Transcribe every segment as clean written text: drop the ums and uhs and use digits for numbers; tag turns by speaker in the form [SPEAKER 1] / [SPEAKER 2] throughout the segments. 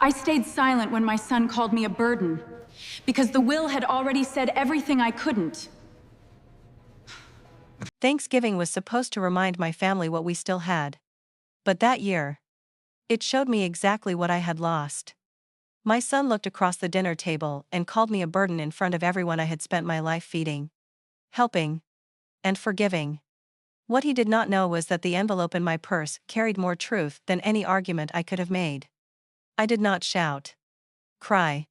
[SPEAKER 1] I stayed silent when my son called me a burden, because the will had already said everything I couldn't.
[SPEAKER 2] Thanksgiving was supposed to remind my family what we still had. But that year, it showed me exactly what I had lost. My son looked across the dinner table and called me a burden in front of everyone I had spent my life feeding, helping, and forgiving. What he did not know was that the envelope in my purse carried more truth than any argument I could have made. I did not shout, cry,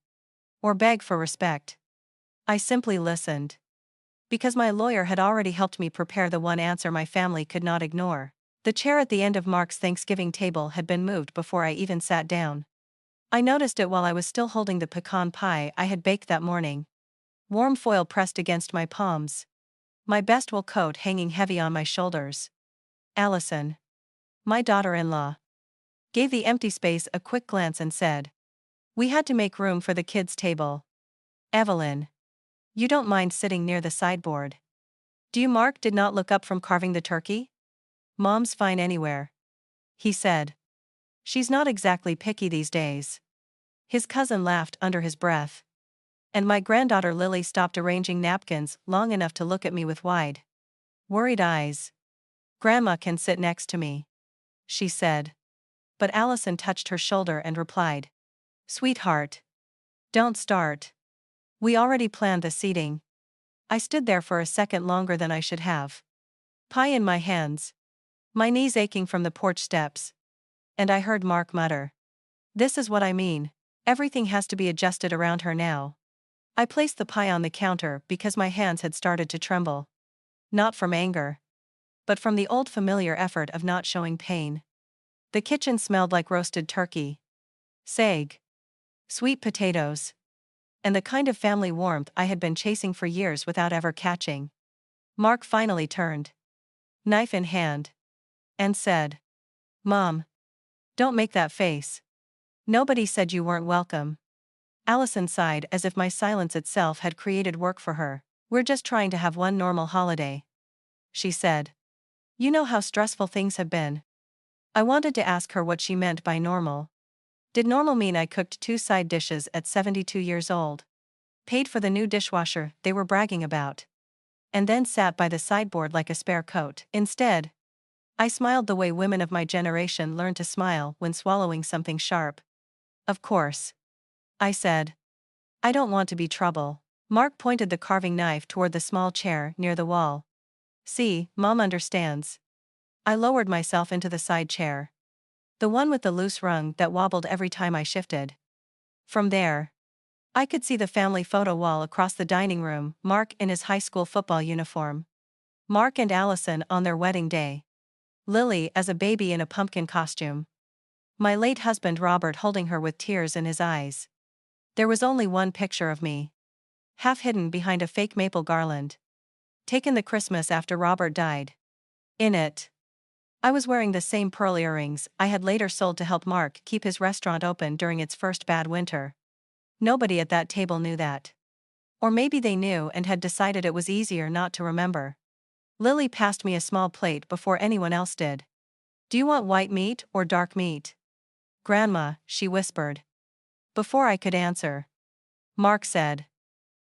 [SPEAKER 2] or beg for respect. I simply listened. Because my lawyer had already helped me prepare the one answer my family could not ignore. The chair at the end of Mark's Thanksgiving table had been moved before I even sat down. I noticed it while I was still holding the pecan pie I had baked that morning. Warm foil pressed against my palms. My best wool coat hanging heavy on my shoulders. Allison, my daughter-in-law, gave the empty space a quick glance and said, "We had to make room for the kids' table. Evelyn, you don't mind sitting near the sideboard, do you?" Mark did not look up from carving the turkey. "Mom's fine anywhere," he said. "She's not exactly picky these days." His cousin laughed under his breath. And my granddaughter Lily stopped arranging napkins long enough to look at me with wide, worried eyes. "Grandma can sit next to me," she said. But Allison touched her shoulder and replied, "Sweetheart, don't start. We already planned the seating." I stood there for a second longer than I should have. Pie in my hands, my knees aching from the porch steps. And I heard Mark mutter, "This is what I mean. Everything has to be adjusted around her now." I placed the pie on the counter because my hands had started to tremble. Not from anger, but from the old familiar effort of not showing pain. The kitchen smelled like roasted turkey, sag, sweet potatoes, and the kind of family warmth I had been chasing for years without ever catching. Mark finally turned, knife in hand, and said, "Mom, don't make that face. Nobody said you weren't welcome." Allison sighed as if my silence itself had created work for her. "We're just trying to have one normal holiday," she said. "You know how stressful things have been." I wanted to ask her what she meant by normal. Did normal mean I cooked 2 side dishes at 72 years old, paid for the new dishwasher they were bragging about, and then sat by the sideboard like a spare coat? Instead, I smiled the way women of my generation learn to smile when swallowing something sharp. "Of course," I said. "I don't want to be trouble." Mark pointed the carving knife toward the small chair near the wall. "See, Mom understands." I lowered myself into the side chair, the one with the loose rung that wobbled every time I shifted. From there, I could see the family photo wall across the dining room, Mark in his high school football uniform, Mark and Allison on their wedding day, Lily as a baby in a pumpkin costume, my late husband Robert holding her with tears in his eyes. There was only one picture of me, half hidden behind a fake maple garland, taken the Christmas after Robert died. In it, I was wearing the same pearl earrings I had later sold to help Mark keep his restaurant open during its first bad winter. Nobody at that table knew that. Or maybe they knew and had decided it was easier not to remember. Lily passed me a small plate before anyone else did. "Do you want white meat or dark meat?" "Grandma," she whispered. Before I could answer, Mark said,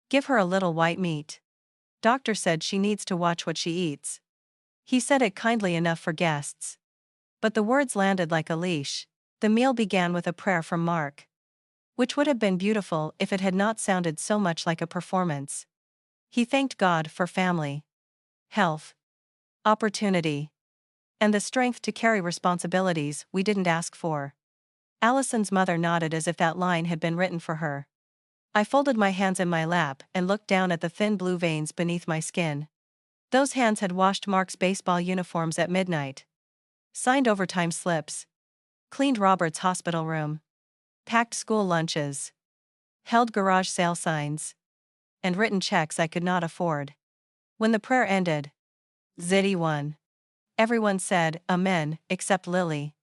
[SPEAKER 2] "Give her a little white meat. Doctor said she needs to watch what she eats." He said it kindly enough for guests, but the words landed like a leash. The meal began with a prayer from Mark, which would have been beautiful if it had not sounded so much like a performance. He thanked God for family, health, opportunity, and the strength to carry responsibilities we didn't ask for. Allison's mother nodded as if that line had been written for her. I folded my hands in my lap and looked down at the thin blue veins beneath my skin. Those hands had washed Mark's baseball uniforms at midnight, signed overtime slips, cleaned Robert's hospital room, packed school lunches, held garage sale signs, and written checks I could not afford. When the prayer ended, Zitty won. Everyone said, "Amen," except Lily,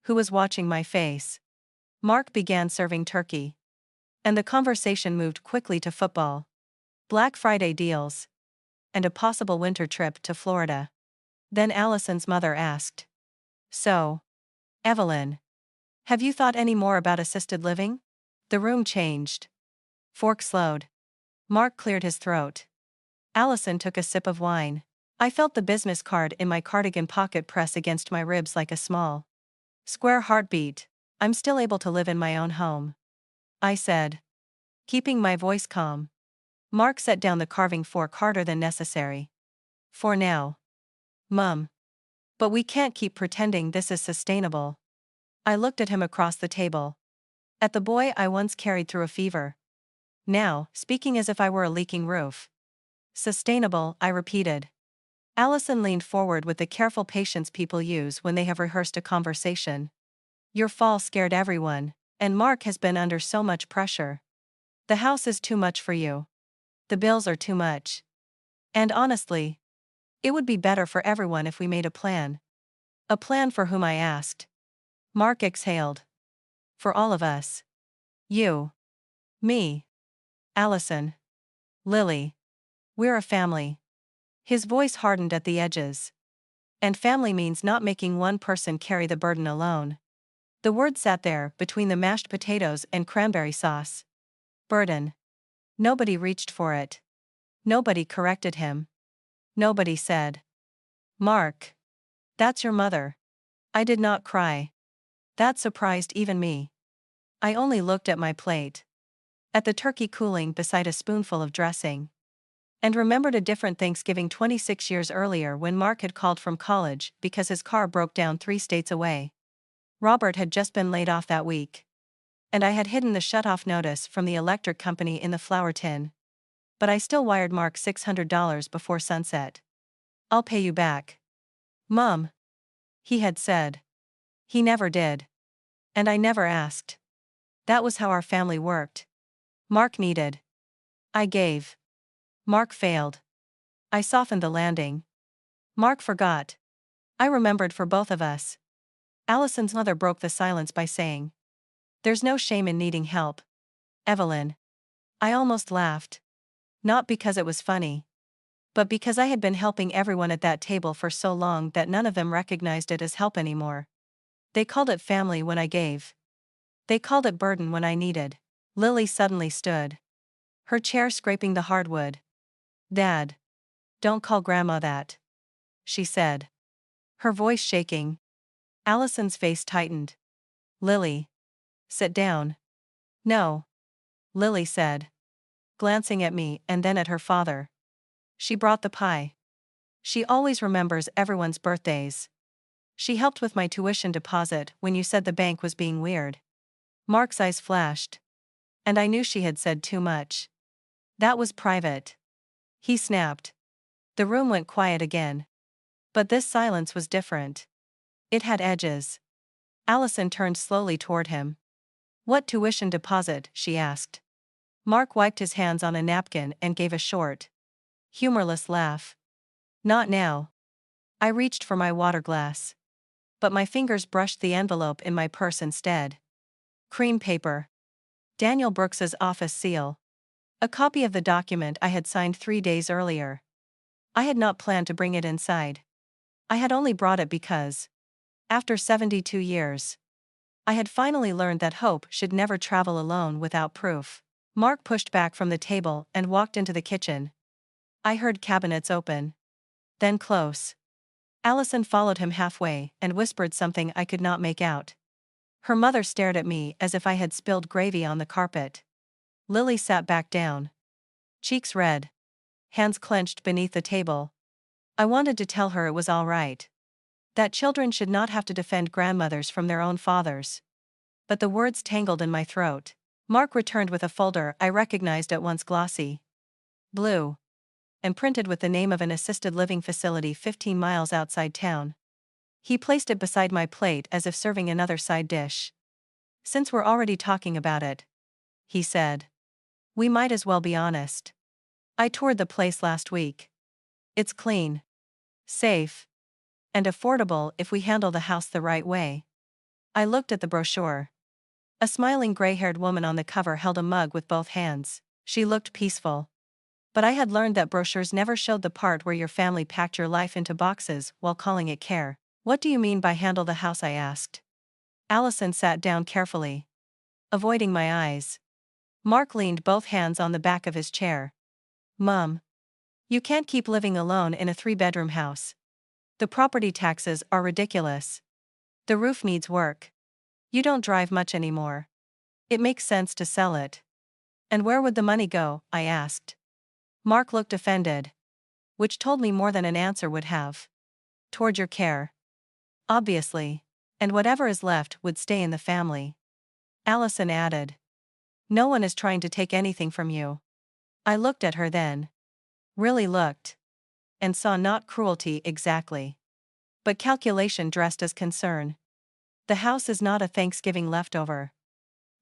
[SPEAKER 2] who was watching my face. Mark began serving turkey, and the conversation moved quickly to football, Black Friday deals, and a possible winter trip to Florida. Then Allison's mother asked, "So, Evelyn, Have you thought any more about assisted living? The room changed. Fork slowed. Mark cleared his throat. Allison took a sip of wine. I felt the business card in my cardigan pocket press against my ribs like a small, square heartbeat. I'm still able to live in my own home, I said, keeping my voice calm. Mark set down the carving fork harder than necessary. For now. Mum. But we can't keep pretending this is sustainable. I looked at him across the table. At the boy I once carried through a fever. Now, speaking as if I were a leaking roof. Sustainable, I repeated. Allison leaned forward with the careful patience people use when they have rehearsed a conversation. Your fall scared everyone, and Mark has been under so much pressure. The house is too much for you. The bills are too much. And honestly, it would be better for everyone if we made a plan. A plan for whom, I asked. Mark exhaled. For all of us. You. Me. Allison. Lily. We're a family. His voice hardened at the edges. And family means not making one person carry the burden alone. The word sat there between the mashed potatoes and cranberry sauce. Burden. Nobody reached for it. Nobody corrected him. Nobody said, Mark. That's your mother. I did not cry. That surprised even me. I only looked at my plate. At the turkey cooling beside a spoonful of dressing. And remembered a different Thanksgiving 26 years earlier when Mark had called from college because his car broke down 3 states away. Robert had just been laid off that week. And I had hidden the shut-off notice from the electric company in the flour tin. But I still wired Mark $600 before sunset. I'll pay you back. Mum. He had said. He never did. And I never asked. That was how our family worked. Mark needed. I gave. Mark failed. I softened the landing. Mark forgot. I remembered for both of us. Allison's mother broke the silence by saying, There's no shame in needing help. Evelyn. I almost laughed. Not because it was funny. But because I had been helping everyone at that table for so long that none of them recognized it as help anymore. They called it family when I gave. They called it burden when I needed. Lily suddenly stood. Her chair scraping the hardwood. Dad. Don't call Grandma that. She said. Her voice shaking. Allison's face tightened. Lily. Sit down. No. Lily said. Glancing at me and then at her father. She brought the pie. She always remembers everyone's birthdays. She helped with my tuition deposit when you said the bank was being weird. Mark's eyes flashed. And I knew she had said too much. That was private. He snapped. The room went quiet again. But this silence was different. It had edges. Allison turned slowly toward him. What tuition deposit? She asked. Mark wiped his hands on a napkin and gave a short, humorless laugh. Not now. I reached for my water glass. But my fingers brushed the envelope in my purse instead. Cream paper. Daniel Brooks's office seal. A copy of the document I had signed 3 days earlier. I had not planned to bring it inside. I had only brought it because, after 72 years, I had finally learned that hope should never travel alone without proof. Mark pushed back from the table and walked into the kitchen. I heard cabinets open. Then close. Allison followed him halfway and whispered something I could not make out. Her mother stared at me as if I had spilled gravy on the carpet. Lily sat back down. Cheeks red. Hands clenched beneath the table. I wanted to tell her it was all right. That children should not have to defend grandmothers from their own fathers. But the words tangled in my throat. Mark returned with a folder I recognized at once, glossy blue, and printed with the name of an assisted living facility 15 miles outside town. He placed it beside my plate as if serving another side dish. Since we're already talking about it, he said, we might as well be honest. I toured the place last week. It's clean, safe, and affordable if we handle the house the right way. I looked at the brochure. A smiling gray-haired woman on the cover held a mug with both hands. She looked peaceful. But I had learned that brochures never showed the part where your family packed your life into boxes while calling it care. What do you mean by handle the house? I asked. Allison sat down carefully, avoiding my eyes. Mark leaned both hands on the back of his chair. Mom, you can't keep living alone in a 3-bedroom house. The property taxes are ridiculous. The roof needs work. You don't drive much anymore. It makes sense to sell it. And where would the money go? I asked. Mark looked offended, which told me more than an answer would have. Toward your care. Obviously. And whatever is left would stay in the family. Allison added. No one is trying to take anything from you. I looked at her then. Really looked. And saw not cruelty exactly, but calculation dressed as concern. The house is not a Thanksgiving leftover,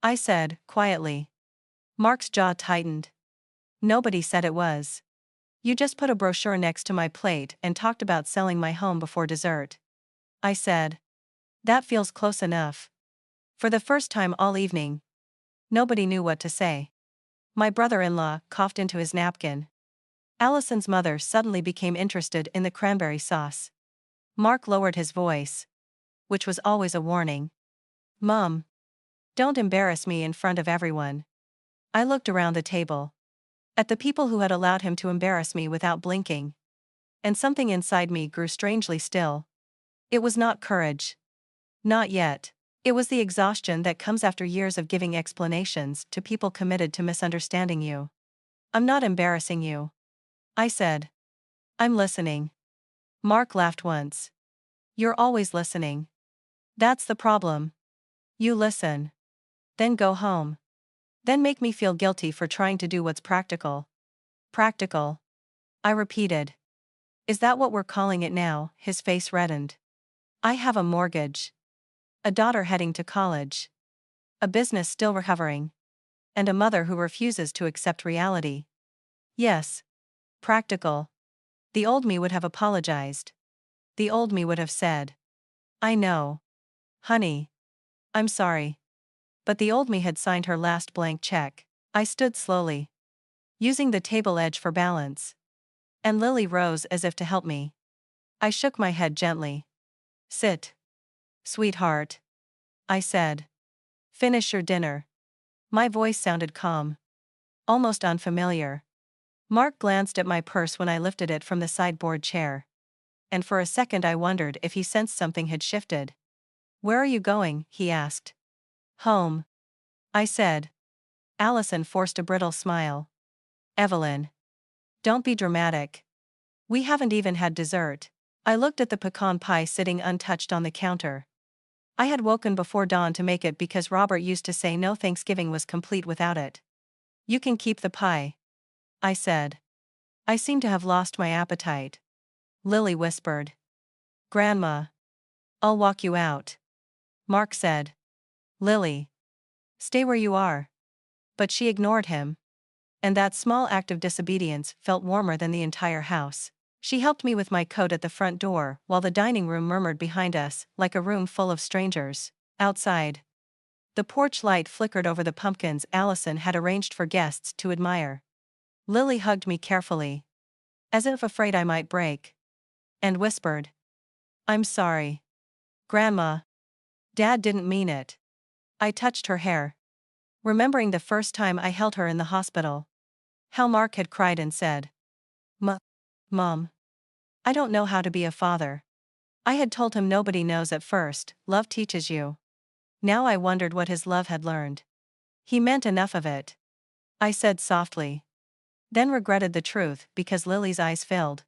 [SPEAKER 2] I said, quietly. Mark's jaw tightened. Nobody said it was. You just put a brochure next to my plate and talked about selling my home before dessert. I said. That feels close enough. For the first time all evening. Nobody knew what to say. My brother-in-law coughed into his napkin. Allison's mother suddenly became interested in the cranberry sauce. Mark lowered his voice, which was always a warning. Mom, don't embarrass me in front of everyone. I looked around the table. At the people who had allowed him to embarrass me without blinking. And something inside me grew strangely still. It was not courage. Not yet. It was the exhaustion that comes after years of giving explanations to people committed to misunderstanding you. I'm not embarrassing you, I said. I'm listening. Mark laughed once. You're always listening. That's the problem. You listen. Then go home. Then make me feel guilty for trying to do what's practical. Practical. I repeated. Is that what we're calling it now? His face reddened. I have a mortgage. A daughter heading to college. A business still recovering. And a mother who refuses to accept reality. Yes. Practical. The old me would have apologized. The old me would have said. I know. Honey. I'm sorry. But the old me had signed her last blank check. I stood slowly, using the table edge for balance. And Lily rose as if to help me. I shook my head gently. Sit. Sweetheart. I said. Finish your dinner. My voice sounded calm. Almost unfamiliar. Mark glanced at my purse when I lifted it from the sideboard chair. And for a second I wondered if he sensed something had shifted. Where are you going? He asked. Home. I said. Allison forced a brittle smile. Evelyn. Don't be dramatic. We haven't even had dessert. I looked at the pecan pie sitting untouched on the counter. I had woken before dawn to make it because Robert used to say no Thanksgiving was complete without it. You can keep the pie, I said. I seem to have lost my appetite. Lily whispered. Grandma. I'll walk you out. Mark said. Lily. Stay where you are. But she ignored him. And that small act of disobedience felt warmer than the entire house. She helped me with my coat at the front door while the dining room murmured behind us like a room full of strangers. Outside. The porch light flickered over the pumpkins Allison had arranged for guests to admire. Lily hugged me carefully, as if afraid I might break, and whispered. I'm sorry. Grandma. Dad didn't mean it. I touched her hair, remembering the first time I held her in the hospital. How Mark had cried and said. Mom. I don't know how to be a father. I had told him nobody knows at first, love teaches you. Now I wondered what his love had learned. He meant enough of it, I said softly. Then regretted the truth because Lily's eyes filled.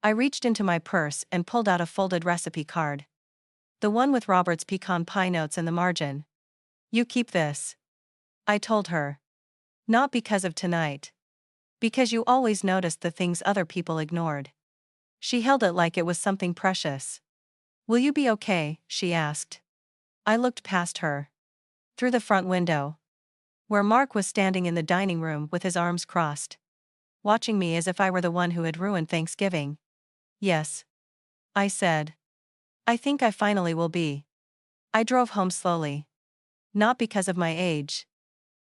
[SPEAKER 2] I reached into my purse and pulled out a folded recipe card. The one with Robert's pecan pie notes in the margin. You keep this, I told her. Not because of tonight. Because you always noticed the things other people ignored. She held it like it was something precious. Will you be okay? She asked. I looked past her. Through the front window. Where Mark was standing in the dining room with his arms crossed. Watching me as if I were the one who had ruined Thanksgiving. Yes. I said. I think I finally will be. I drove home slowly. Not because of my age.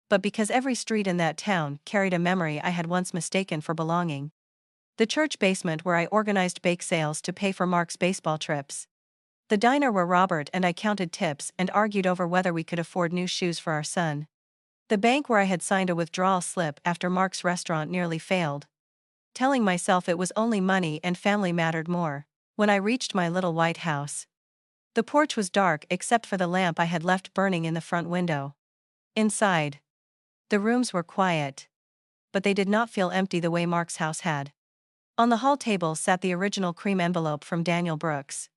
[SPEAKER 2] But because every street in that town carried a memory I had once mistaken for belonging. The church basement where I organized bake sales to pay for Mark's baseball trips. The diner where Robert and I counted tips and argued over whether we could afford new shoes for our son. The bank where I had signed a withdrawal slip after Mark's restaurant nearly failed, telling myself it was only money and family mattered more. When I reached my little white house, the porch was dark except for the lamp I had left burning in the front window. Inside, the rooms were quiet, but they did not feel empty the way Mark's house had. On the hall table sat the original cream envelope from Daniel Brooks,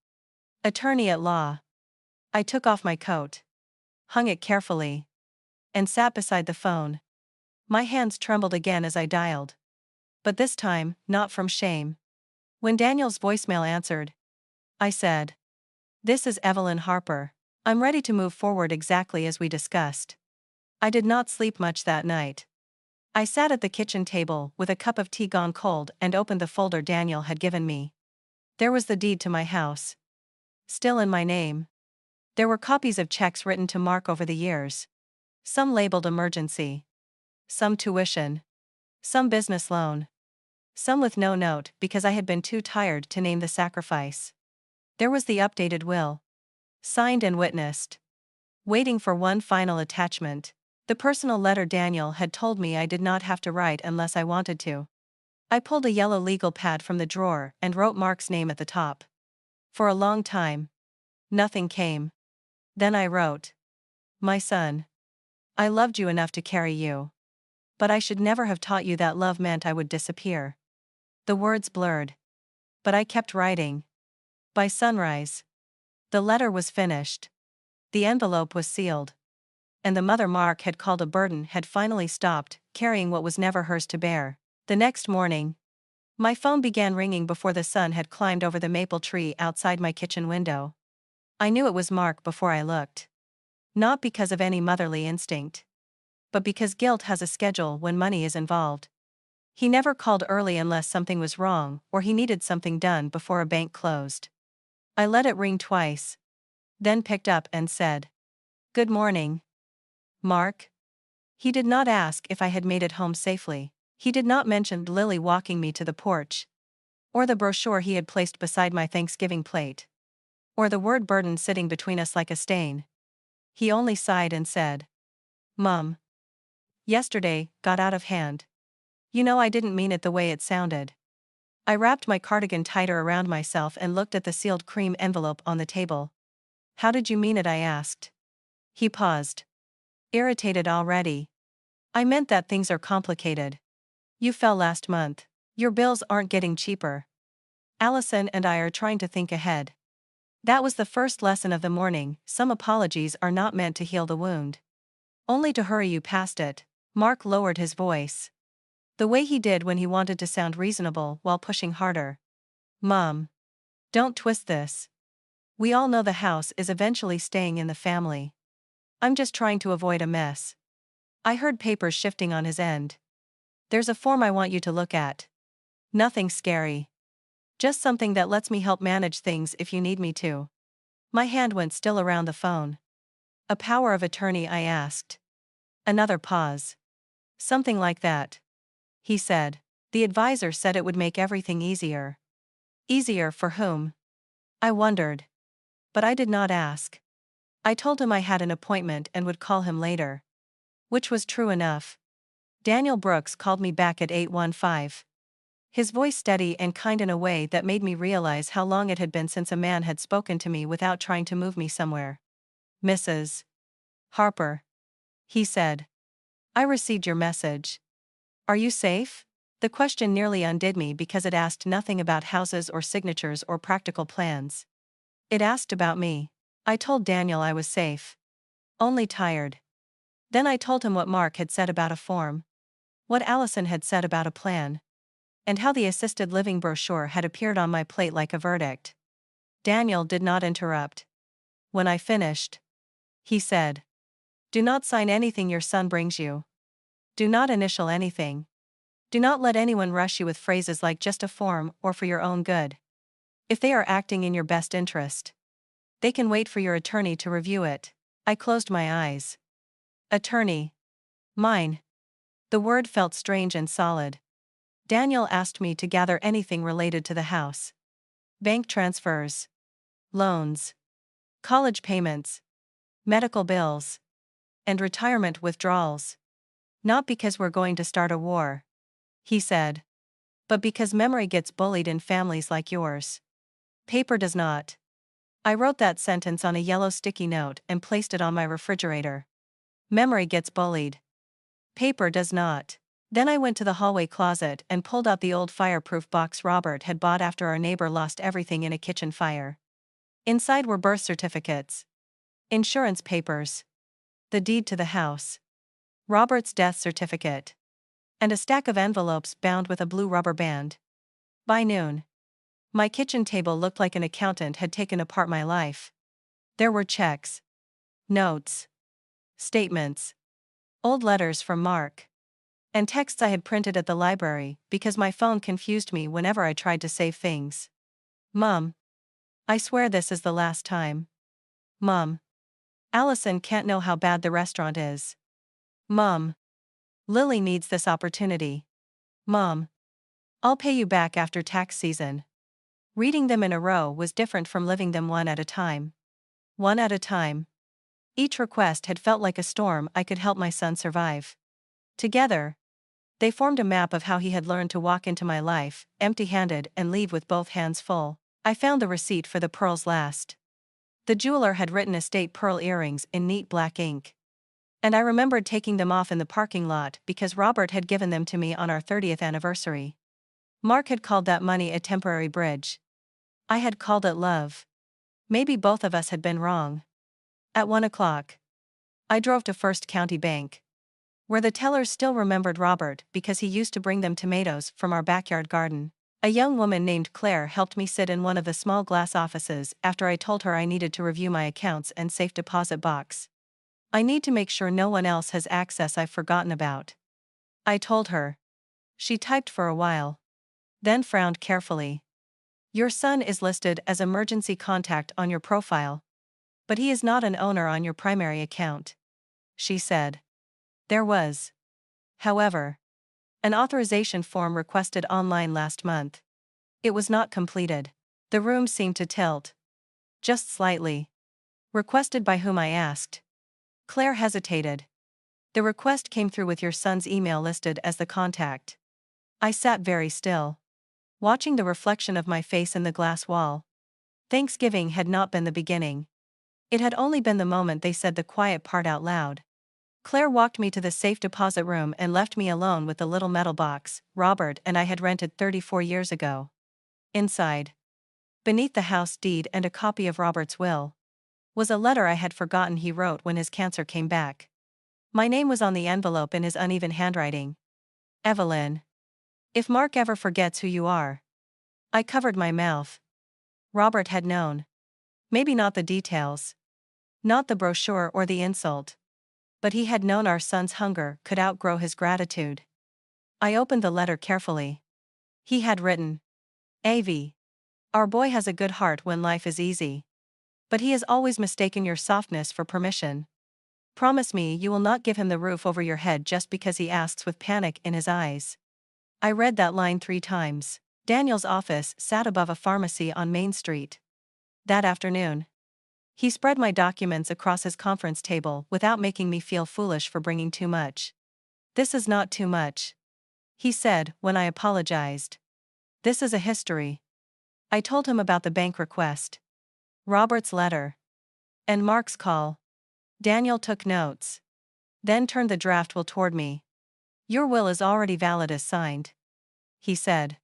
[SPEAKER 2] attorney at law. I took off my coat, hung it carefully, and sat beside the phone. My hands trembled again as I dialed. But this time, not from shame. When Daniel's voicemail answered, I said, "This is Evelyn Harper. I'm ready to move forward exactly as we discussed." I did not sleep much that night. I sat at the kitchen table with a cup of tea gone cold and opened the folder Daniel had given me. There was the deed to my house, still in my name. There were copies of checks written to Mark over the years. Some labeled emergency, some tuition, some business loan, some with no note because I had been too tired to name the sacrifice. There was the updated will, signed and witnessed, waiting for one final attachment, the personal letter Daniel had told me I did not have to write unless I wanted to. I pulled a yellow legal pad from the drawer and wrote Mark's name at the top. For a long time, nothing came. Then I wrote, "My son, I loved you enough to carry you. But I should never have taught you that love meant I would disappear." The words blurred. But I kept writing. By sunrise, the letter was finished. The envelope was sealed. And the mother Mark had called a burden had finally stopped carrying what was never hers to bear. The next morning, my phone began ringing before the sun had climbed over the maple tree outside my kitchen window. I knew it was Mark before I looked. Not because of any motherly instinct, but because guilt has a schedule when money is involved. He never called early unless something was wrong or he needed something done before a bank closed. I let it ring twice, then picked up and said, "Good morning, Mark." He did not ask if I had made it home safely. He did not mention Lily walking me to the porch, or the brochure he had placed beside my Thanksgiving plate, or the word burden sitting between us like a stain. He only sighed and said, "Mum, yesterday got out of hand. You know I didn't mean it the way it sounded." I wrapped my cardigan tighter around myself and looked at the sealed cream envelope on the table. "How did you mean it?" I asked. He paused, irritated already. "I meant that things are complicated. You fell last month. Your bills aren't getting cheaper. Allison and I are trying to think ahead." That was the first lesson of the morning. Some apologies are not meant to heal the wound, only to hurry you past it. Mark lowered his voice, the way he did when he wanted to sound reasonable while pushing harder. "Mom, don't twist this. We all know the house is eventually staying in the family. I'm just trying to avoid a mess." I heard papers shifting on his end. "There's a form I want you to look at. Nothing scary. Just something that lets me help manage things if you need me to." My hand went still around the phone. "A power of attorney?" I asked. Another pause. "Something like that," he said. "The advisor said it would make everything easier." Easier for whom? I wondered. But I did not ask. I told him I had an appointment and would call him later. Which was true enough. Daniel Brooks called me back at 8:15. His voice steady and kind in a way that made me realize how long it had been since a man had spoken to me without trying to move me somewhere. "Mrs. Harper," he said. "I received your message. Are you safe?" The question nearly undid me because it asked nothing about houses or signatures or practical plans. It asked about me. I told Daniel I was safe. Only tired. Then I told him what Mark had said about a form, what Allison had said about a plan, and how the assisted living brochure had appeared on my plate like a verdict. Daniel did not interrupt. When I finished, he said, "Do not sign anything your son brings you. Do not initial anything. Do not let anyone rush you with phrases like 'just a form' or 'for your own good.' If they are acting in your best interest, they can wait for your attorney to review it." I closed my eyes. Attorney. Mine. The word felt strange and solid. Daniel asked me to gather anything related to the house. Bank transfers, loans, college payments, medical bills, and retirement withdrawals. Not because we're going to start a war, he said, but because memory gets bullied in families like yours. Paper does not. I wrote that sentence on a yellow sticky note and placed it on my refrigerator. Memory gets bullied. Paper does not. Then I went to the hallway closet and pulled out the old fireproof box Robert had bought after our neighbor lost everything in a kitchen fire. Inside were birth certificates, insurance papers, the deed to the house, Robert's death certificate, and a stack of envelopes bound with a blue rubber band. By noon, my kitchen table looked like an accountant had taken apart my life. There were checks, notes, statements, old letters from Mark, and texts I had printed at the library because my phone confused me whenever I tried to save things. Mom, I swear this is the last time. Mom, Allison can't know how bad the restaurant is. Mom, Lily needs this opportunity. Mom, I'll pay you back after tax season. Reading them in a row was different from living them one at a time. One at a time. Each request had felt like a storm I could help my son survive. Together, they formed a map of how he had learned to walk into my life, empty-handed, and leave with both hands full. I found the receipt for the pearls last. The jeweler had written estate pearl earrings in neat black ink. And I remembered taking them off in the parking lot because Robert had given them to me on our 30th anniversary. Mark had called that money a temporary bridge. I had called it love. Maybe both of us had been wrong. At 1 o'clock, I drove to First County Bank, where the tellers still remembered Robert because he used to bring them tomatoes from our backyard garden. A young woman named Claire helped me sit in one of the small glass offices after I told her I needed to review my accounts and safe deposit box. I need to make sure no one else has access I've forgotten about, I told her. She typed for a while, then frowned carefully. Your son is listed as emergency contact on your profile, but he is not an owner on your primary account, she said. There was, however, an authorization form requested online last month. It was not completed. The room seemed to tilt. Just slightly. Requested by whom, I asked. Claire hesitated. The request came through with your son's email listed as the contact. I sat very still, watching the reflection of my face in the glass wall. Thanksgiving had not been the beginning. It had only been the moment they said the quiet part out loud. Claire walked me to the safe deposit room and left me alone with the little metal box Robert and I had rented 34 years ago. Inside, beneath the house deed and a copy of Robert's will, was a letter I had forgotten he wrote when his cancer came back. My name was on the envelope in his uneven handwriting. Evelyn. If Mark ever forgets who you are. I covered my mouth. Robert had known. Maybe not the details. Not the brochure or the insult. But he had known our son's hunger could outgrow his gratitude. I opened the letter carefully. He had written, Avi. Our boy has a good heart when life is easy. But he has always mistaken your softness for permission. Promise me you will not give him the roof over your head just because he asks with panic in his eyes. I read that line 3 times. Daniel's office sat above a pharmacy on Main Street. That afternoon, he spread my documents across his conference table without making me feel foolish for bringing too much. This is not too much, he said when I apologized. This is a history. I told him about the bank request, Robert's letter, and Mark's call. Daniel took notes, then turned the draft will toward me. Your will is already valid as signed, he said.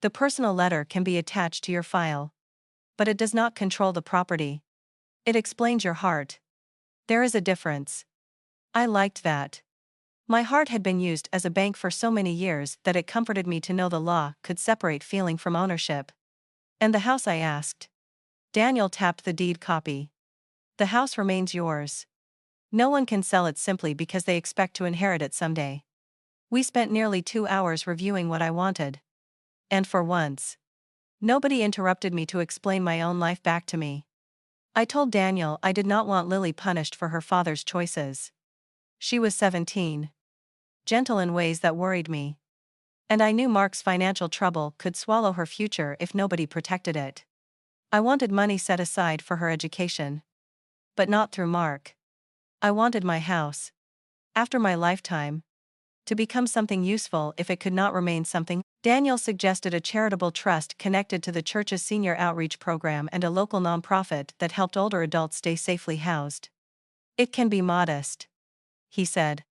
[SPEAKER 2] The personal letter can be attached to your file, but it does not control the property. It explains your heart. There is a difference. I liked that. My heart had been used as a bank for so many years that it comforted me to know the law could separate feeling from ownership. And the house, I asked. Daniel tapped the deed copy. The house remains yours. No one can sell it simply because they expect to inherit it someday. We spent nearly 2 hours reviewing what I wanted. And for once, nobody interrupted me to explain my own life back to me. I told Daniel I did not want Lily punished for her father's choices. She was 17. Gentle in ways that worried me. And I knew Mark's financial trouble could swallow her future if nobody protected it. I wanted money set aside for her education. but not through Mark. I wanted my house, after my lifetime, to become something useful if it could not remain something. Daniel suggested a charitable trust connected to the church's senior outreach program and a local nonprofit that helped older adults stay safely housed. It can be modest, he said.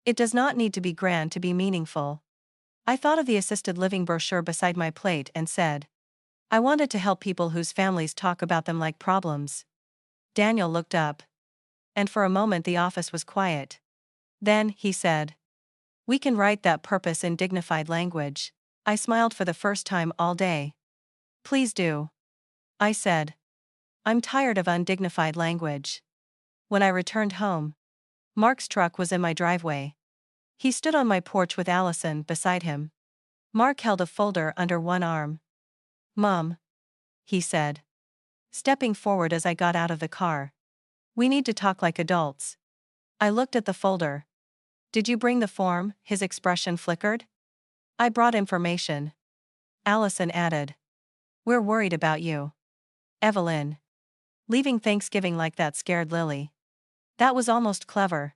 [SPEAKER 2] It does not need to be grand to be meaningful. I thought of the assisted living brochure beside my plate and said, I wanted to help people whose families talk about them like problems. Daniel looked up, and for a moment the office was quiet. Then, he said, we can write that purpose in dignified language. I smiled for the first time all day. Please do, I said. I'm tired of undignified language. When I returned home, Mark's truck was in my driveway. He stood on my porch with Allison beside him. Mark held a folder under one arm. Mom, he said, stepping forward as I got out of the car. We need to talk like adults. I looked at the folder. Did you bring the form? His expression flickered. I brought information. Allison added. We're worried about you. Evelyn. Leaving Thanksgiving like that scared Lily. That was almost clever.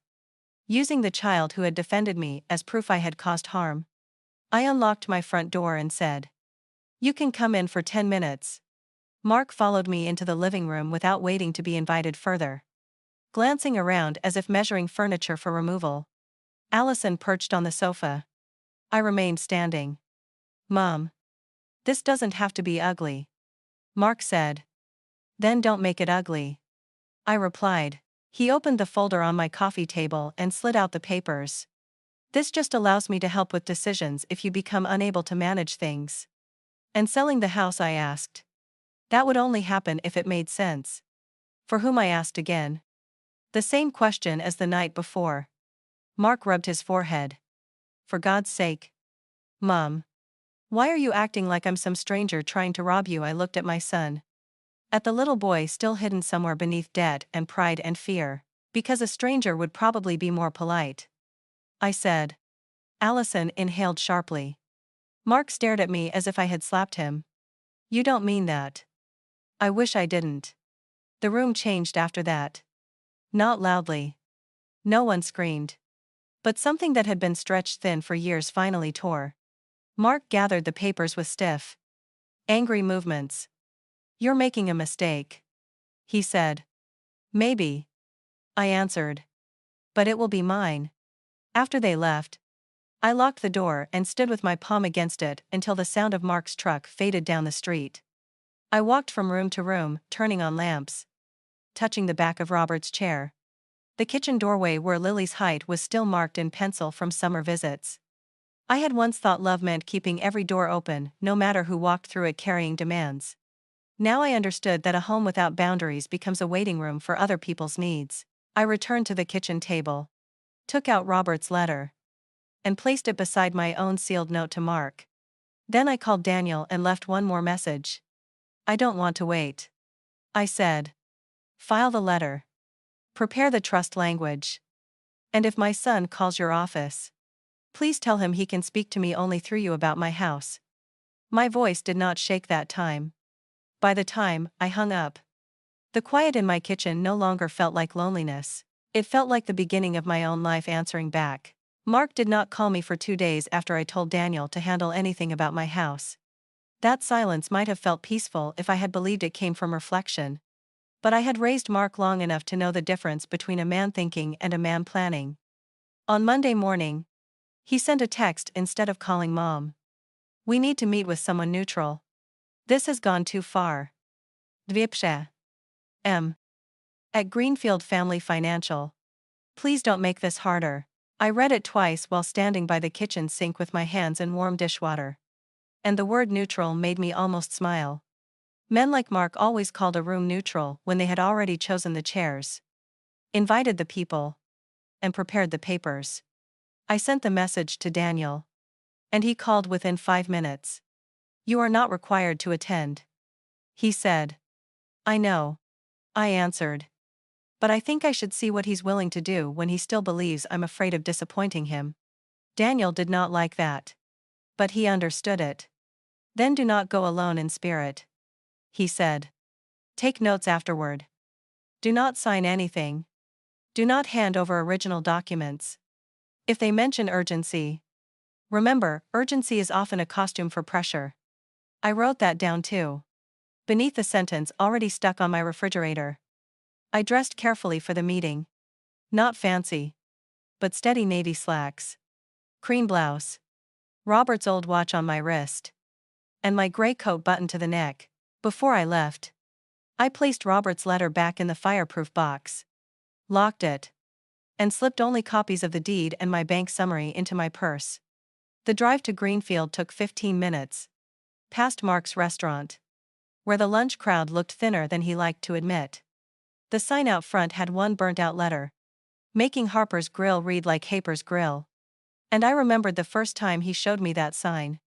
[SPEAKER 2] Using the child who had defended me as proof I had caused harm. I unlocked my front door and said, you can come in for 10 minutes. Mark followed me into the living room without waiting to be invited further. Glancing around as if measuring furniture for removal, Allison perched on the sofa. I remained standing. Mom. This doesn't have to be ugly. Mark said. Then don't make it ugly. I replied. He opened the folder on my coffee table and slid out the papers. This just allows me to help with decisions if you become unable to manage things. And selling the house, I asked. That would only happen if it made sense. For whom, I asked again. The same question as the night before. Mark rubbed his forehead. For God's sake. Mom. Why are you acting like I'm some stranger trying to rob you? I looked at my son. At the little boy still hidden somewhere beneath debt and pride and fear. Because a stranger would probably be more polite. I said. Allison inhaled sharply. Mark stared at me as if I had slapped him. You don't mean that. I wish I didn't. The room changed after that. Not loudly. No one screamed. But something that had been stretched thin for years finally tore. Mark gathered the papers with stiff, angry movements. You're making a mistake, he said. Maybe, I answered. But it will be mine. After they left, I locked the door and stood with my palm against it until the sound of Mark's truck faded down the street. I walked from room to room, turning on lamps, touching the back of Robert's chair. The kitchen doorway where Lily's height was still marked in pencil from summer visits. I had once thought love meant keeping every door open, no matter who walked through it carrying demands. Now I understood that a home without boundaries becomes a waiting room for other people's needs. I returned to the kitchen table, took out Robert's letter, and placed it beside my own sealed note to Mark. Then I called Daniel and left one more message. I don't want to wait, I said. File the letter. Prepare the trust language. And if my son calls your office, please tell him he can speak to me only through you about my house. My voice did not shake that time. By the time I hung up, the quiet in my kitchen no longer felt like loneliness. It felt like the beginning of my own life answering back. Mark did not call me for 2 days after I told Daniel to handle anything about my house. That silence might have felt peaceful if I had believed it came from reflection. But I had raised Mark long enough to know the difference between a man thinking and a man planning. On Monday morning, he sent a text instead of calling Mom. We need to meet with someone neutral. This has gone too far. Dvipsha. M. At Greenfield Family Financial. Please don't make this harder. I read it twice while standing by the kitchen sink with my hands in warm dishwater. And the word neutral made me almost smile. Men like Mark always called a room neutral when they had already chosen the chairs, invited the people, and prepared the papers. I sent the message to Daniel. And he called within 5 minutes. You are not required to attend, he said. I know, I answered. But I think I should see what he's willing to do when he still believes I'm afraid of disappointing him. Daniel did not like that. But he understood it. Then do not go alone in spirit, he said. Take notes afterward. Do not sign anything. Do not hand over original documents. If they mention urgency, remember, urgency is often a costume for pressure. I wrote that down too. Beneath the sentence already stuck on my refrigerator. I dressed carefully for the meeting. Not fancy, but steady navy slacks. Cream blouse. Robert's old watch on my wrist. And my gray coat buttoned to the neck. Before I left, I placed Robert's letter back in the fireproof box, locked it, and slipped only copies of the deed and my bank summary into my purse. The drive to Greenfield took 15 minutes. Past Mark's restaurant, where the lunch crowd looked thinner than he liked to admit. The sign out front had one burnt-out letter, making Harper's Grill read like Harper's Grill. And I remembered the first time he showed me that sign,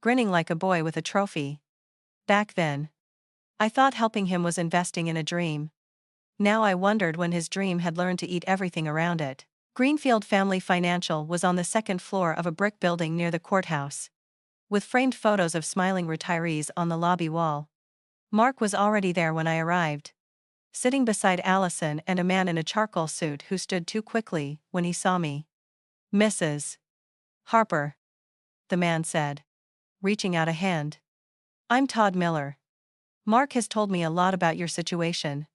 [SPEAKER 2] grinning like a boy with a trophy. Back then, I thought helping him was investing in a dream. Now I wondered when his dream had learned to eat everything around it. Greenfield Family Financial was on the second floor of a brick building near the courthouse, with framed photos of smiling retirees on the lobby wall. Mark was already there when I arrived, sitting beside Allison and a man in a charcoal suit who stood too quickly when he saw me. "Mrs. Harper," the man said, reaching out a hand. "I'm Todd Miller. Mark has told me a lot about your situation."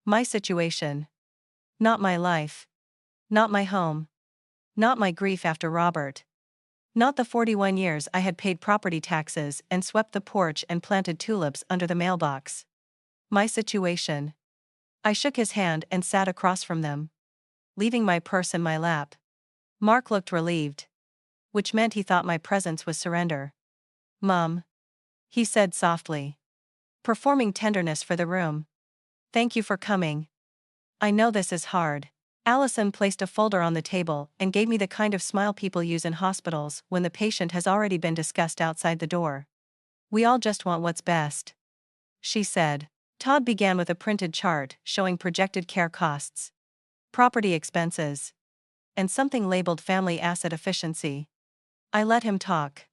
[SPEAKER 2] My situation. Not my life. Not my home. Not my grief after Robert. Not the 41 years I had paid property taxes and swept the porch and planted tulips under the mailbox. My situation. I shook his hand and sat across from them, leaving my purse in my lap. Mark looked relieved, which meant he thought my presence was surrender. "Mom," he said softly, performing tenderness for the room. "Thank you for coming. I know this is hard." Allison placed a folder on the table and gave me the kind of smile people use in hospitals when the patient has already been discussed outside the door. "We all just want what's best," she said. Todd began with a printed chart showing projected care costs, property expenses, and something labeled family asset efficiency. I let him talk.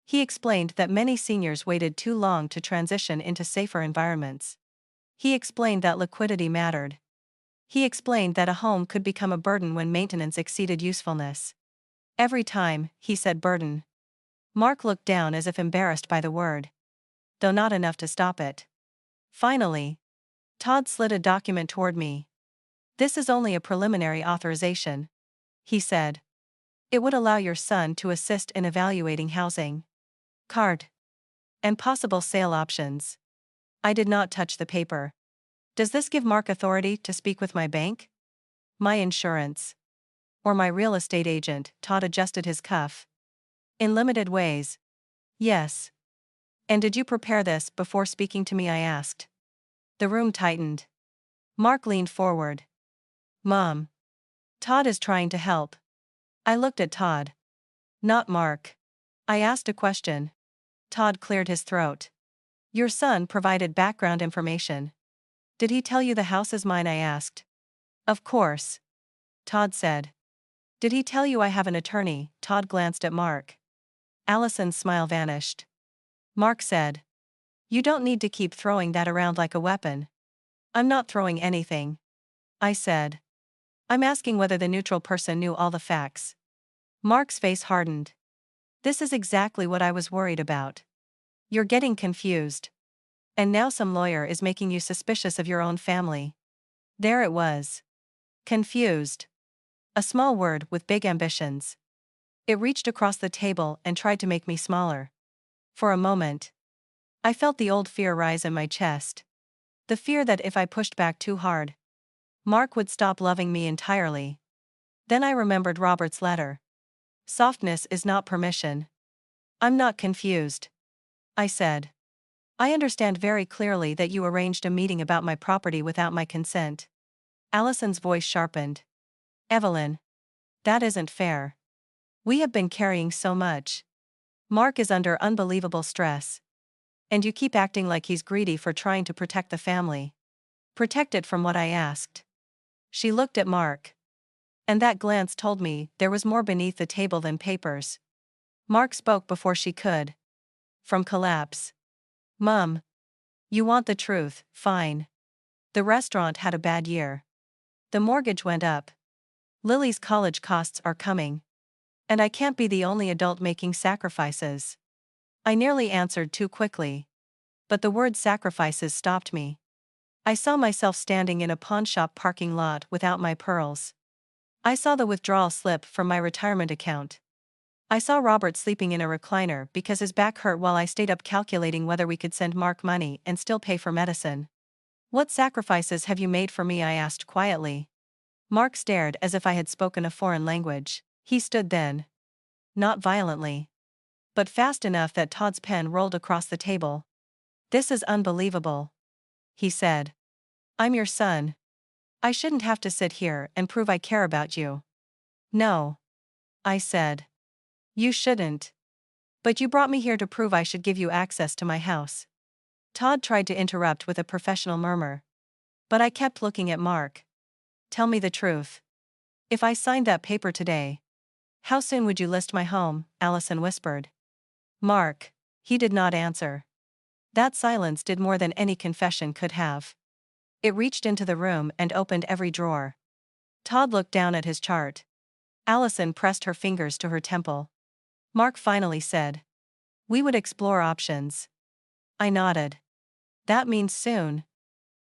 [SPEAKER 2] He explained that many seniors waited too long to transition into safer environments. He explained that liquidity mattered. He explained that a home could become a burden when maintenance exceeded usefulness. Every time he said burden, Mark looked down as if embarrassed by the word, though not enough to stop it. Finally, Todd slid a document toward me. "This is only a preliminary authorization," he said. "It would allow your son to assist in evaluating housing, card, and possible sale options." I did not touch the paper. "Does this give Mark authority to speak with my bank? My insurance? Or my real estate agent?" Todd adjusted his cuff. "In limited ways. Yes." "And did you prepare this before speaking to me?" I asked. The room tightened. Mark leaned forward. "Mom. Todd is trying to help." I looked at Todd. Not Mark. I asked a question. Todd cleared his throat. "Your son provided background information. Did he tell you the house is mine?" I asked. "Of course," Todd said. "Did he tell you I have an attorney?" Todd glanced at Mark. Allison's smile vanished. Mark said, "You don't need to keep throwing that around like a weapon." "I'm not throwing anything," I said. "I'm asking whether the neutral person knew all the facts." Mark's face hardened. "This is exactly what I was worried about. You're getting confused. And now some lawyer is making you suspicious of your own family." There it was. Confused. A small word with big ambitions. It reached across the table and tried to make me smaller. For a moment, I felt the old fear rise in my chest. The fear that if I pushed back too hard, Mark would stop loving me entirely. Then I remembered Robert's letter. "Softness is not permission." "I'm not confused," I said. "I understand very clearly that you arranged a meeting about my property without my consent." Allison's voice sharpened. "Evelyn, that isn't fair. We have been carrying so much. Mark is under unbelievable stress. And you keep acting like he's greedy for trying to protect the family." "Protect it from what?" I asked. She looked at Mark. And that glance told me there was more beneath the table than papers. Mark spoke before she could. "From collapse." "Mom. You want the truth, fine. The restaurant had a bad year. The mortgage went up. Lily's college costs are coming. And I can't be the only adult making sacrifices. I nearly answered too quickly. But the word sacrifices stopped me. I saw myself standing in a pawnshop parking lot without my pearls. I saw the withdrawal slip from my retirement account. I saw Robert sleeping in a recliner because his back hurt while I stayed up calculating whether we could send Mark money and still pay for medicine. "What sacrifices have you made for me?" I asked quietly. Mark stared as if I had spoken a foreign language. He stood then. Not violently. But fast enough that Todd's pen rolled across the table. "This is unbelievable," he said. "I'm your son. I shouldn't have to sit here and prove I care about you." "No," I said. "You shouldn't. But you brought me here to prove I should give you access to my house." Todd tried to interrupt with a professional murmur. But I kept looking at Mark. "Tell me the truth. If I signed that paper today, how soon would you list my home?" Allison whispered. "Mark." He did not answer. That silence did more than any confession could have. It reached into the room and opened every drawer. Todd looked down at his chart. Allison pressed her fingers to her temple. Mark finally said, "We would explore options." I nodded. "That means soon."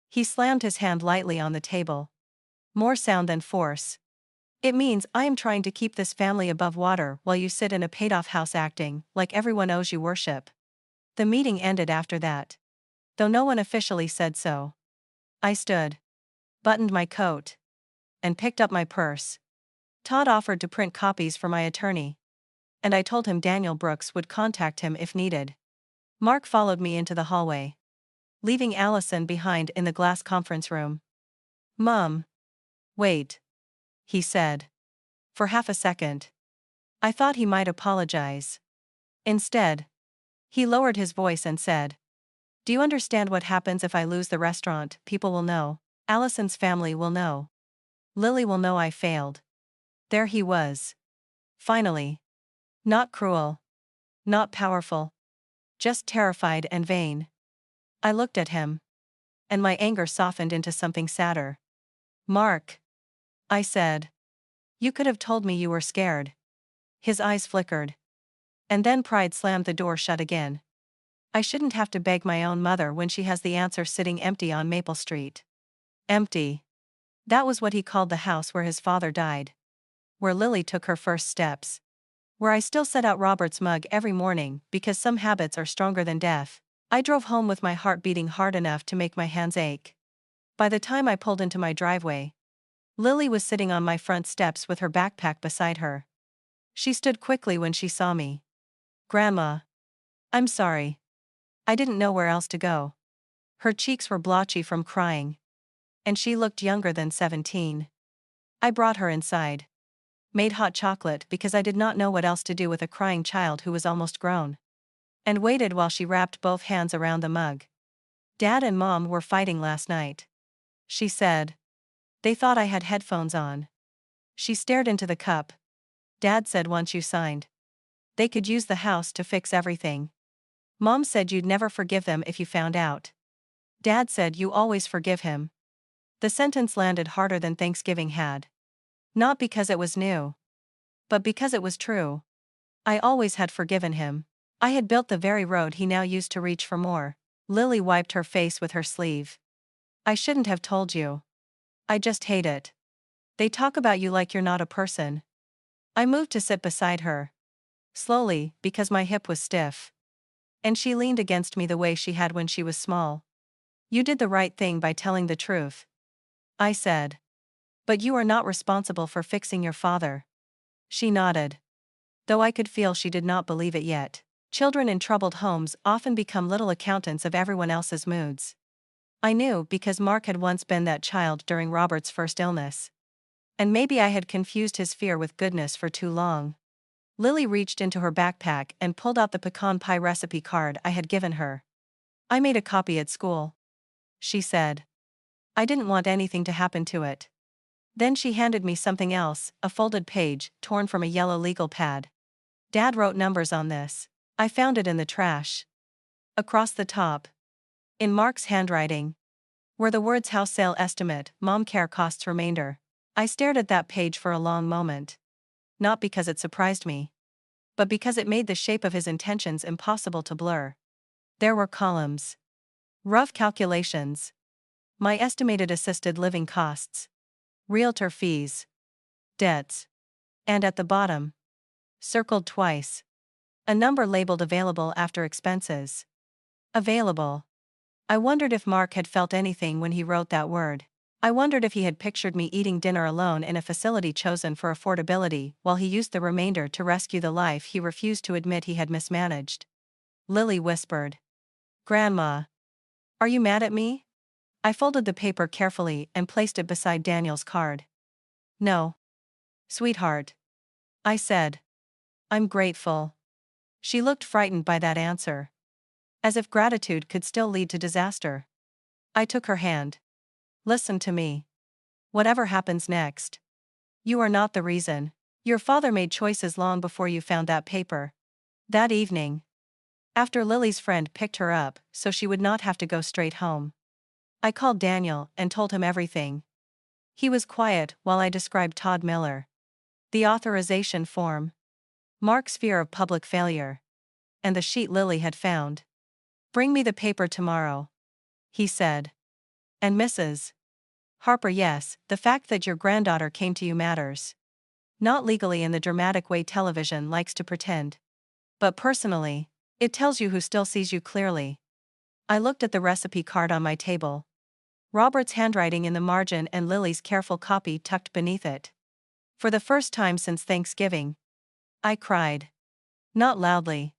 [SPEAKER 2] He slammed his hand lightly on the table. More sound than force. "It means I am trying to keep this family above water while you sit in a paid-off house acting like everyone owes you worship." The meeting ended after that. Though no one officially said so. I stood, buttoned my coat, and picked up my purse. Todd offered to print copies for my attorney. And I told him Daniel Brooks would contact him if needed. Mark followed me into the hallway, leaving Allison behind in the glass conference room. "Mom." "Wait," he said. For half a second. I thought he might apologize. Instead, he lowered his voice and said, "Do you understand what happens if I lose the restaurant? People will know. Allison's family will know. Lily will know I failed." There he was. Finally. Not cruel. Not powerful. Just terrified and vain. I looked at him. And my anger softened into something sadder. "Mark," I said. "You could have told me you were scared." His eyes flickered. And then pride slammed the door shut again. I shouldn't have to beg my own mother when she has the answer sitting empty on Maple Street. Empty. That was what he called the house where his father died. Where Lily took her first steps. Where I still set out Robert's mug every morning because some habits are stronger than death. I drove home with my heart beating hard enough to make my hands ache. By the time I pulled into my driveway, Lily was sitting on my front steps with her backpack beside her. She stood quickly when she saw me. "Grandma. I'm sorry. I didn't know where else to go." Her cheeks were blotchy from crying. And she looked younger than 17. I brought her inside. Made hot chocolate because I did not know what else to do with a crying child who was almost grown. And waited while she wrapped both hands around the mug. "Dad and Mom were fighting last night," she said. "They thought I had headphones on." She stared into the cup. "Dad said once you signed, they could use the house to fix everything. Mom said you'd never forgive them if you found out. Dad said you always forgive him." The sentence landed harder than Thanksgiving had. Not because it was new, but because it was true. I always had forgiven him. I had built the very road he now used to reach for more. Lily wiped her face with her sleeve. "I shouldn't have told you. I just hate it. They talk about you like you're not a person." I moved to sit beside her. Slowly, because my hip was stiff. And she leaned against me the way she had when she was small. "You did the right thing by telling the truth," I said. "But you are not responsible for fixing your father." She nodded. Though I could feel she did not believe it yet. Children in troubled homes often become little accountants of everyone else's moods. I knew because Mark had once been that child during Robert's first illness. And maybe I had confused his fear with goodness for too long. Lily reached into her backpack and pulled out the pecan pie recipe card I had given her. "I made a copy at school," she said. "I didn't want anything to happen to it." Then she handed me something else, a folded page, torn from a yellow legal pad. "Dad wrote numbers on this." I found it in the trash. Across the top. In Mark's handwriting. were the words house sale estimate, mom care costs remainder. I stared at that page for a long moment. Not because it surprised me, but because it made the shape of his intentions impossible to blur. There were columns. Rough calculations. My estimated assisted living costs. Realtor fees. Debts. And at the bottom, circled twice, a number labeled available after expenses. Available. I wondered if Mark had felt anything when he wrote that word. I wondered if he had pictured me eating dinner alone in a facility chosen for affordability while he used the remainder to rescue the life he refused to admit he had mismanaged. Lily whispered. Grandma. Are you mad at me? I folded the paper carefully and placed it beside Daniel's card. No. Sweetheart. I said. I'm grateful. She looked frightened by that answer. As if gratitude could still lead to disaster. I took her hand. Listen to me. Whatever happens next, you are not the reason. Your father made choices long before you found that paper. That evening, after Lily's friend picked her up so she would not have to go straight home, I called Daniel and told him everything. He was quiet while I described Todd Miller, the authorization form, Mark's fear of public failure, and the sheet Lily had found. Bring me the paper tomorrow, he said. And Mrs. Harper, yes, the fact that your granddaughter came to you matters. Not legally in the dramatic way television likes to pretend. But personally, it tells you who still sees you clearly. I looked at the recipe card on my table. Robert's handwriting in the margin and Lily's careful copy tucked beneath it. For the first time since Thanksgiving, I cried. Not loudly.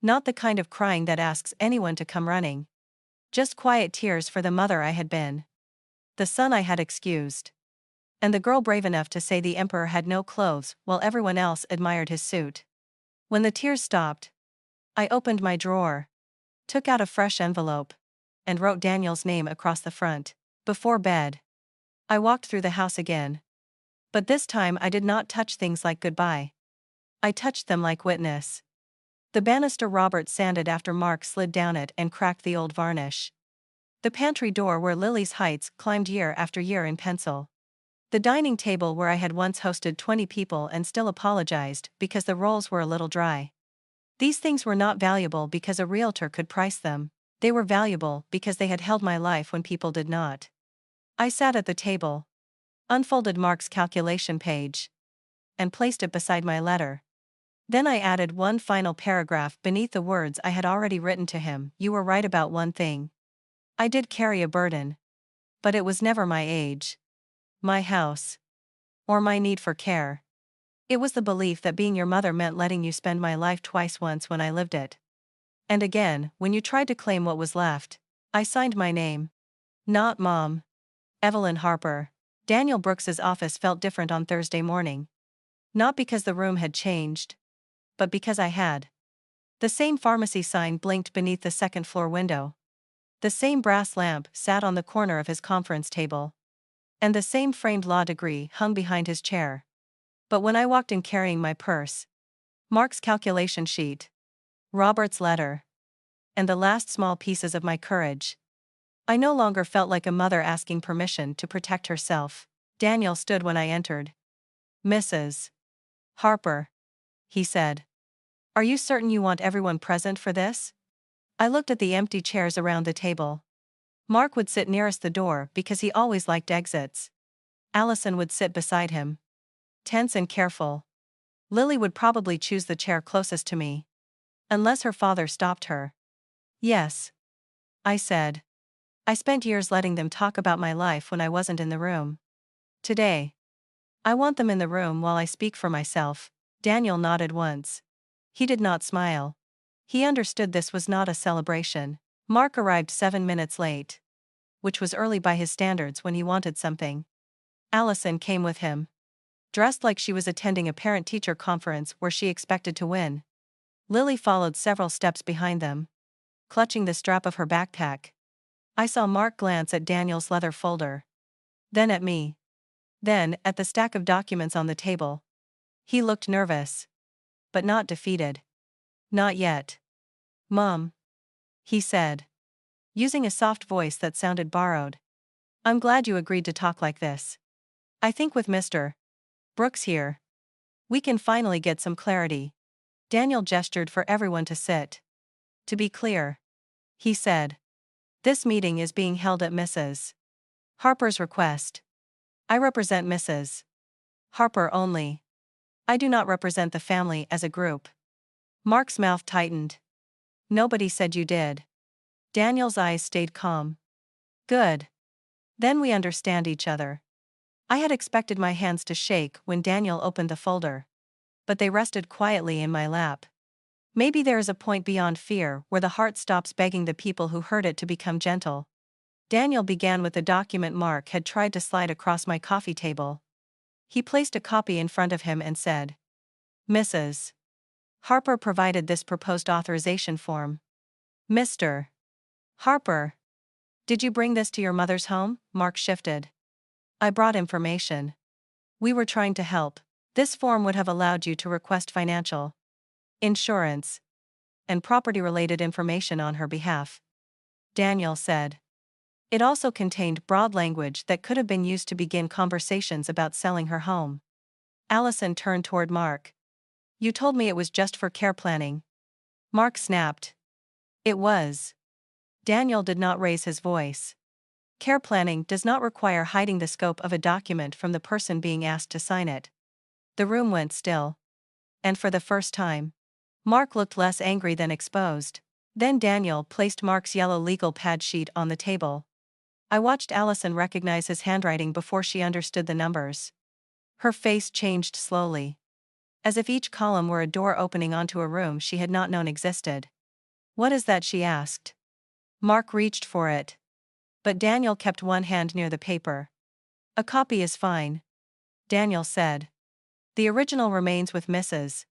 [SPEAKER 2] Not the kind of crying that asks anyone to come running. Just quiet tears for the mother I had been. The son I had excused. And the girl brave enough to say the emperor had no clothes while everyone else admired his suit. When the tears stopped, I opened my drawer, took out a fresh envelope, and wrote Daniel's name across the front. Before bed, I walked through the house again. But this time I did not touch things like goodbye. I touched them like witness. The banister Robert sanded after Mark slid down it and cracked the old varnish. The pantry door where Lily's heights climbed year after year in pencil. The dining table where I had once hosted 20 people and still apologized because the rolls were a little dry. These things were not valuable because a realtor could price them. They were valuable because they had held my life when people did not. I sat at the table, unfolded Mark's calculation page, and placed it beside my letter. Then I added one final paragraph beneath the words I had already written to him. You were right about one thing. I did carry a burden. But it was never my age, my house, or my need for care. It was the belief that being your mother meant letting you spend my life twice, once when I lived it. And again, when you tried to claim what was left. I signed my name. Not Mom. Evelyn Harper. Daniel Brooks's office felt different on Thursday morning. Not because the room had changed, but because I had. The same pharmacy sign blinked beneath the second-floor window. The same brass lamp sat on the corner of his conference table. And the same framed law degree hung behind his chair. But when I walked in carrying my purse, Mark's calculation sheet, Robert's letter, and the last small pieces of my courage, I no longer felt like a mother asking permission to protect herself. Daniel stood when I entered. Mrs. Harper, he said. Are you certain you want everyone present for this? I looked at the empty chairs around the table. Mark would sit nearest the door because he always liked exits. Allison would sit beside him, tense and careful. Lily would probably choose the chair closest to me, unless her father stopped her. Yes, I said. I spent years letting them talk about my life when I wasn't in the room. Today, I want them in the room while I speak for myself. Daniel nodded once. He did not smile. He understood this was not a celebration. Mark arrived 7 minutes late, which was early by his standards when he wanted something. Allison came with him, dressed like she was attending a parent-teacher conference where she expected to win. Lily followed several steps behind them, clutching the strap of her backpack. I saw Mark glance at Daniel's leather folder, then at me, then at the stack of documents on the table. He looked nervous, but not defeated. Not yet. Mom, he said, using a soft voice that sounded borrowed. I'm glad you agreed to talk like this. I think with Mr. Brooks here, we can finally get some clarity. Daniel gestured for everyone to sit. To be clear, he said, this meeting is being held at Mrs. Harper's request. I represent Mrs. Harper only. I do not represent the family as a group. Mark's mouth tightened. Nobody said you did. Daniel's eyes stayed calm. Good. Then we understand each other. I had expected my hands to shake when Daniel opened the folder. But they rested quietly in my lap. Maybe there is a point beyond fear where the heart stops begging the people who heard it to become gentle. Daniel began with the document Mark had tried to slide across my coffee table. He placed a copy in front of him and said, Mrs. Harper provided this proposed authorization form. Mr. Harper, did you bring this to your mother's home? Mark shifted. I brought information. We were trying to help. This form would have allowed you to request financial, insurance, and property-related information on her behalf. Daniel said. It also contained broad language that could have been used to begin conversations about selling her home. Allison turned toward Mark. You told me it was just for care planning. Mark snapped. It was. Daniel did not raise his voice. Care planning does not require hiding the scope of a document from the person being asked to sign it. The room went still. And for the first time, Mark looked less angry than exposed. Then Daniel placed Mark's yellow legal pad sheet on the table. I watched Allison recognize his handwriting before she understood the numbers. Her face changed slowly. As if each column were a door opening onto a room she had not known existed. What is that? She asked. Mark reached for it. But Daniel kept one hand near the paper. A copy is fine, Daniel said. The original remains with Mrs.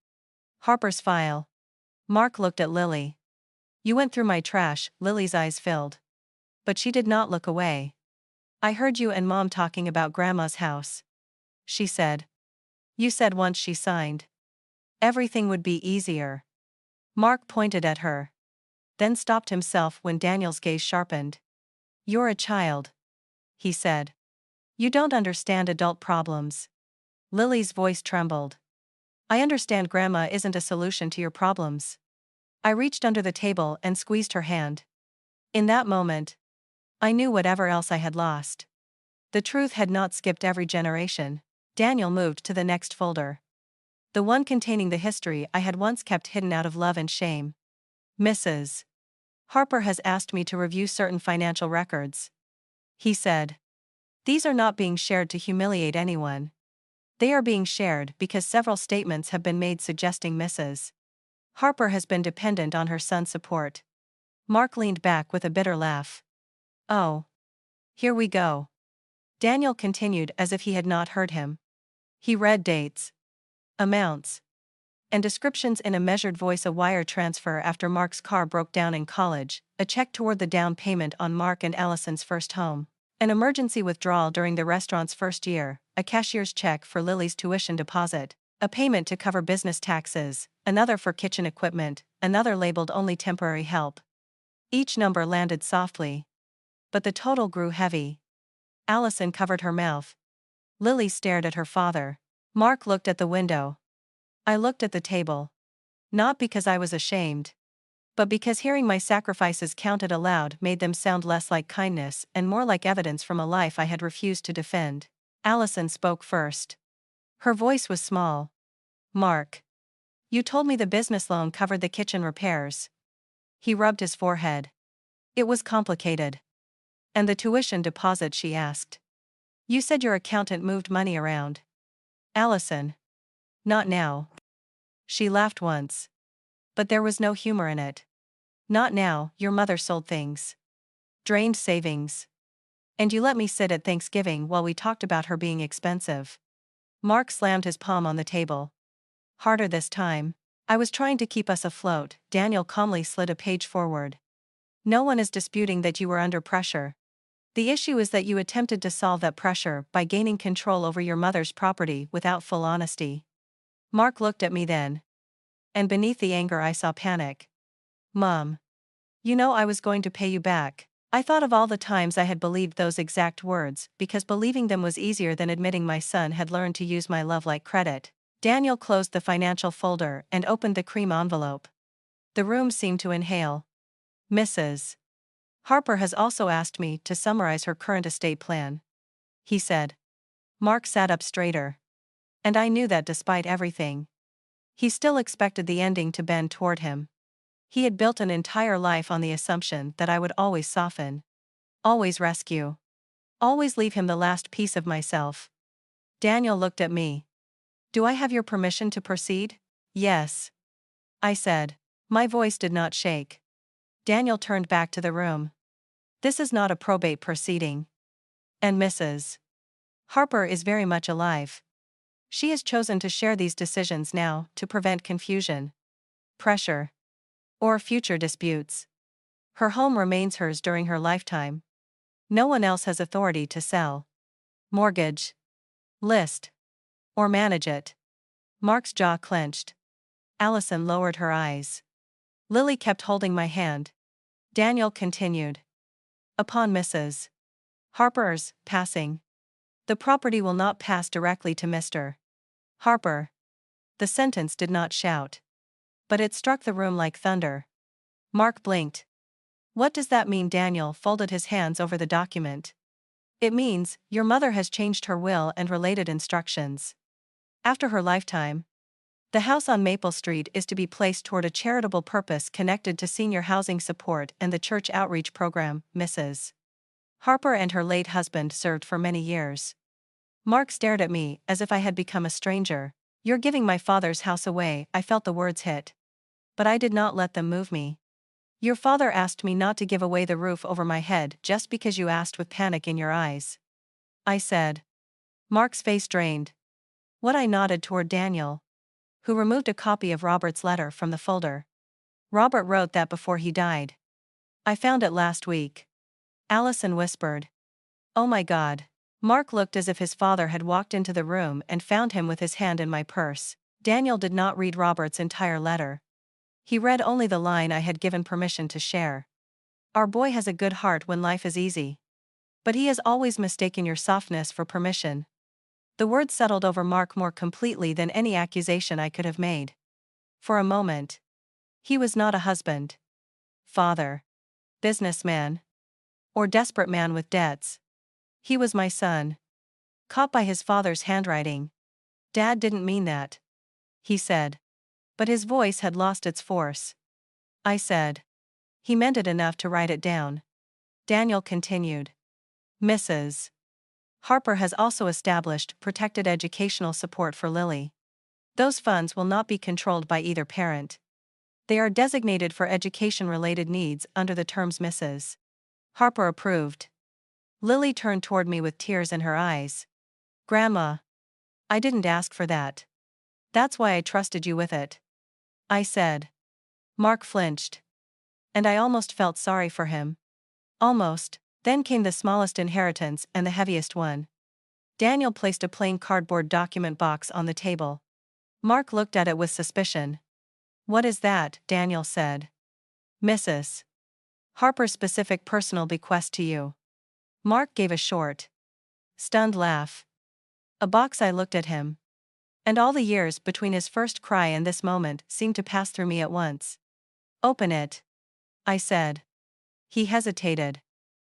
[SPEAKER 2] Harper's file. Mark looked at Lily. You went through my trash. Lily's eyes filled. But she did not look away. I heard you and Mom talking about Grandma's house, she said. You said once she signed, everything would be easier. Mark pointed at her. Then stopped himself when Daniel's gaze sharpened. You're a child, he said. You don't understand adult problems. Lily's voice trembled. I understand Grandma isn't a solution to your problems. I reached under the table and squeezed her hand. In that moment, I knew whatever else I had lost. The truth had not skipped every generation. Daniel moved to the next folder. The one containing the history I had once kept hidden out of love and shame. Mrs. Harper has asked me to review certain financial records, he said. These are not being shared to humiliate anyone. They are being shared because several statements have been made suggesting Mrs. Harper has been dependent on her son's support. Mark leaned back with a bitter laugh. Oh. Here we go. Daniel continued as if he had not heard him. He read dates, amounts, and descriptions in a measured voice. A wire transfer after Mark's car broke down in college, a check toward the down payment on Mark and Allison's first home, an emergency withdrawal during the restaurant's first year, a cashier's check for Lily's tuition deposit, a payment to cover business taxes, another for kitchen equipment, another labeled only temporary help. Each number landed softly. But the total grew heavy. Allison covered her mouth. Lily stared at her father. Mark looked at the window. I looked at the table. Not because I was ashamed, but because hearing my sacrifices counted aloud made them sound less like kindness and more like evidence from a life I had refused to defend. Allison spoke first. Her voice was small. Mark. You told me the business loan covered the kitchen repairs. He rubbed his forehead. It was complicated. And the tuition deposit? She asked. You said your accountant moved money around. Allison. Not now. She laughed once. But there was no humor in it. Not now. Your mother sold things. Drained savings. And you let me sit at Thanksgiving while we talked about her being expensive. Mark slammed his palm on the table. Harder this time. I was trying to keep us afloat. Daniel calmly slid a page forward. No one is disputing that you were under pressure. The issue is that you attempted to solve that pressure by gaining control over your mother's property without full honesty. Mark looked at me then. And beneath the anger I saw panic. Mom. You know I was going to pay you back. I thought of all the times I had believed those exact words, because believing them was easier than admitting my son had learned to use my love like credit. Daniel closed the financial folder and opened the cream envelope. The room seemed to inhale. Mrs. Harper has also asked me to summarize her current estate plan, he said. Mark sat up straighter. And I knew that despite everything, he still expected the ending to bend toward him. He had built an entire life on the assumption that I would always soften, always rescue, always leave him the last piece of myself. Daniel looked at me. Do I have your permission to proceed? Yes, I said. My voice did not shake. Daniel turned back to the room. This is not a probate proceeding. And Mrs. Harper is very much alive. She has chosen to share these decisions now to prevent confusion, pressure, or future disputes. Her home remains hers during her lifetime. No one else has authority to sell, mortgage, list, or manage it. Mark's jaw clenched. Allison lowered her eyes. Lily kept holding my hand. Daniel continued. Upon Mrs. Harper's passing, the property will not pass directly to Mr. Harper. The sentence did not shout, but it struck the room like thunder. Mark blinked. What does that mean? Daniel folded his hands over the document. It means, your mother has changed her will and related instructions. After her lifetime, the house on Maple Street is to be placed toward a charitable purpose connected to senior housing support and the church outreach program. Mrs. Harper and her late husband served for many years. Mark stared at me as if I had become a stranger. You're giving my father's house away, I felt the words hit. But I did not let them move me. Your father asked me not to give away the roof over my head just because you asked with panic in your eyes, I said. Mark's face drained. What? I nodded toward Daniel, who removed a copy of Robert's letter from the folder. Robert wrote that before he died. I found it last week. Allison whispered. Oh my God. Mark looked as if his father had walked into the room and found him with his hand in my purse. Daniel did not read Robert's entire letter. He read only the line I had given permission to share. Our boy has a good heart when life is easy. But he has always mistaken your softness for permission. The words settled over Mark more completely than any accusation I could have made. For a moment, he was not a husband, father, businessman, or desperate man with debts. He was my son, caught by his father's handwriting. Dad didn't mean that, he said. But his voice had lost its force. I said. He meant it enough to write it down. Daniel continued. Mrs. Harper has also established protected educational support for Lily. Those funds will not be controlled by either parent. They are designated for education-related needs under the terms Mrs. Harper approved. Lily turned toward me with tears in her eyes. Grandma, I didn't ask for that. That's why I trusted you with it, I said. Mark flinched. And I almost felt sorry for him. Almost. Then came the smallest inheritance and the heaviest one. Daniel placed a plain cardboard document box on the table. Mark looked at it with suspicion. What is that? Daniel said. Mrs. Harper's specific personal bequest to you. Mark gave a short, stunned laugh. A box. I looked at him. And all the years between his first cry and this moment seemed to pass through me at once. Open it, I said. He hesitated.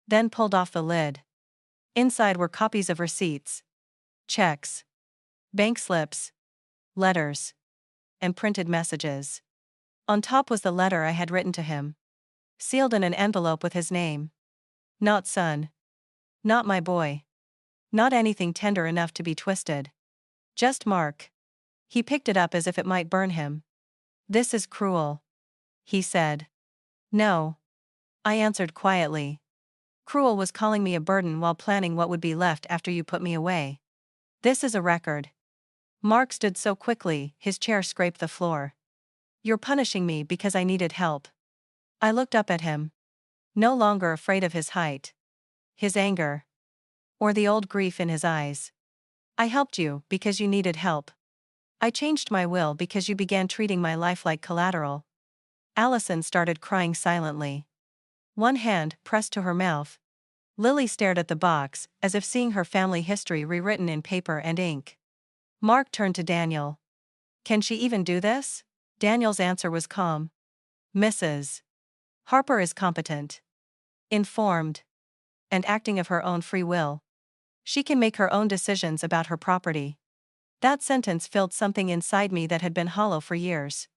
[SPEAKER 2] Then pulled off the lid. Inside were copies of receipts, checks, bank slips, letters, and printed messages. On top was the letter I had written to him, sealed in an envelope with his name. Not son. Not my boy. Not anything tender enough to be twisted. Just Mark. He picked it up as if it might burn him. This is cruel, he said. No, I answered quietly. Cruel was calling me a burden while planning what would be left after you put me away. This is a record. Mark stood so quickly, his chair scraped the floor. You're punishing me because I needed help. I looked up at him. No longer afraid of his height, his anger, or the old grief in his eyes. I helped you because you needed help. I changed my will because you began treating my life like collateral. Allison started crying silently. One hand pressed to her mouth. Lily stared at the box, as if seeing her family history rewritten in paper and ink. Mark turned to Daniel. Can she even do this? Daniel's answer was calm. Mrs. Harper is competent, informed, and acting of her own free will. She can make her own decisions about her property. That sentence filled something inside me that had been hollow for years.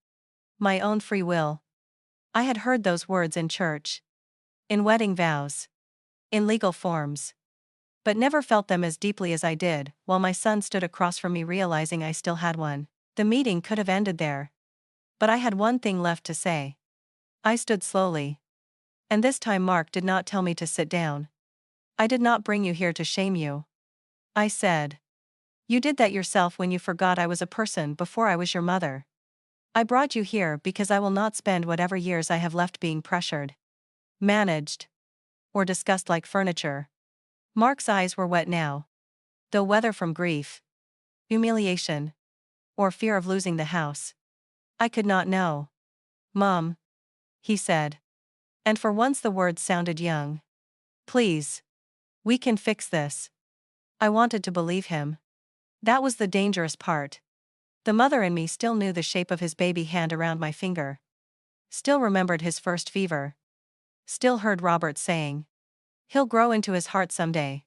[SPEAKER 2] My own free will. I had heard those words in church, in wedding vows, in legal forms, but never felt them as deeply as I did while my son stood across from me realizing I still had one. The meeting could have ended there. But I had one thing left to say. I stood slowly. And this time Mark did not tell me to sit down. I did not bring you here to shame you. I said. You did that yourself when you forgot I was a person before I was your mother. I brought you here because I will not spend whatever years I have left being pressured, managed, or discussed like furniture. Mark's eyes were wet now. Though whether from grief, humiliation, or fear of losing the house, I could not know. Mom, he said. And for once the words sounded young. Please. We can fix this. I wanted to believe him. That was the dangerous part. The mother in me still knew the shape of his baby hand around my finger. Still remembered his first fever. Still heard Robert saying, he'll grow into his heart someday.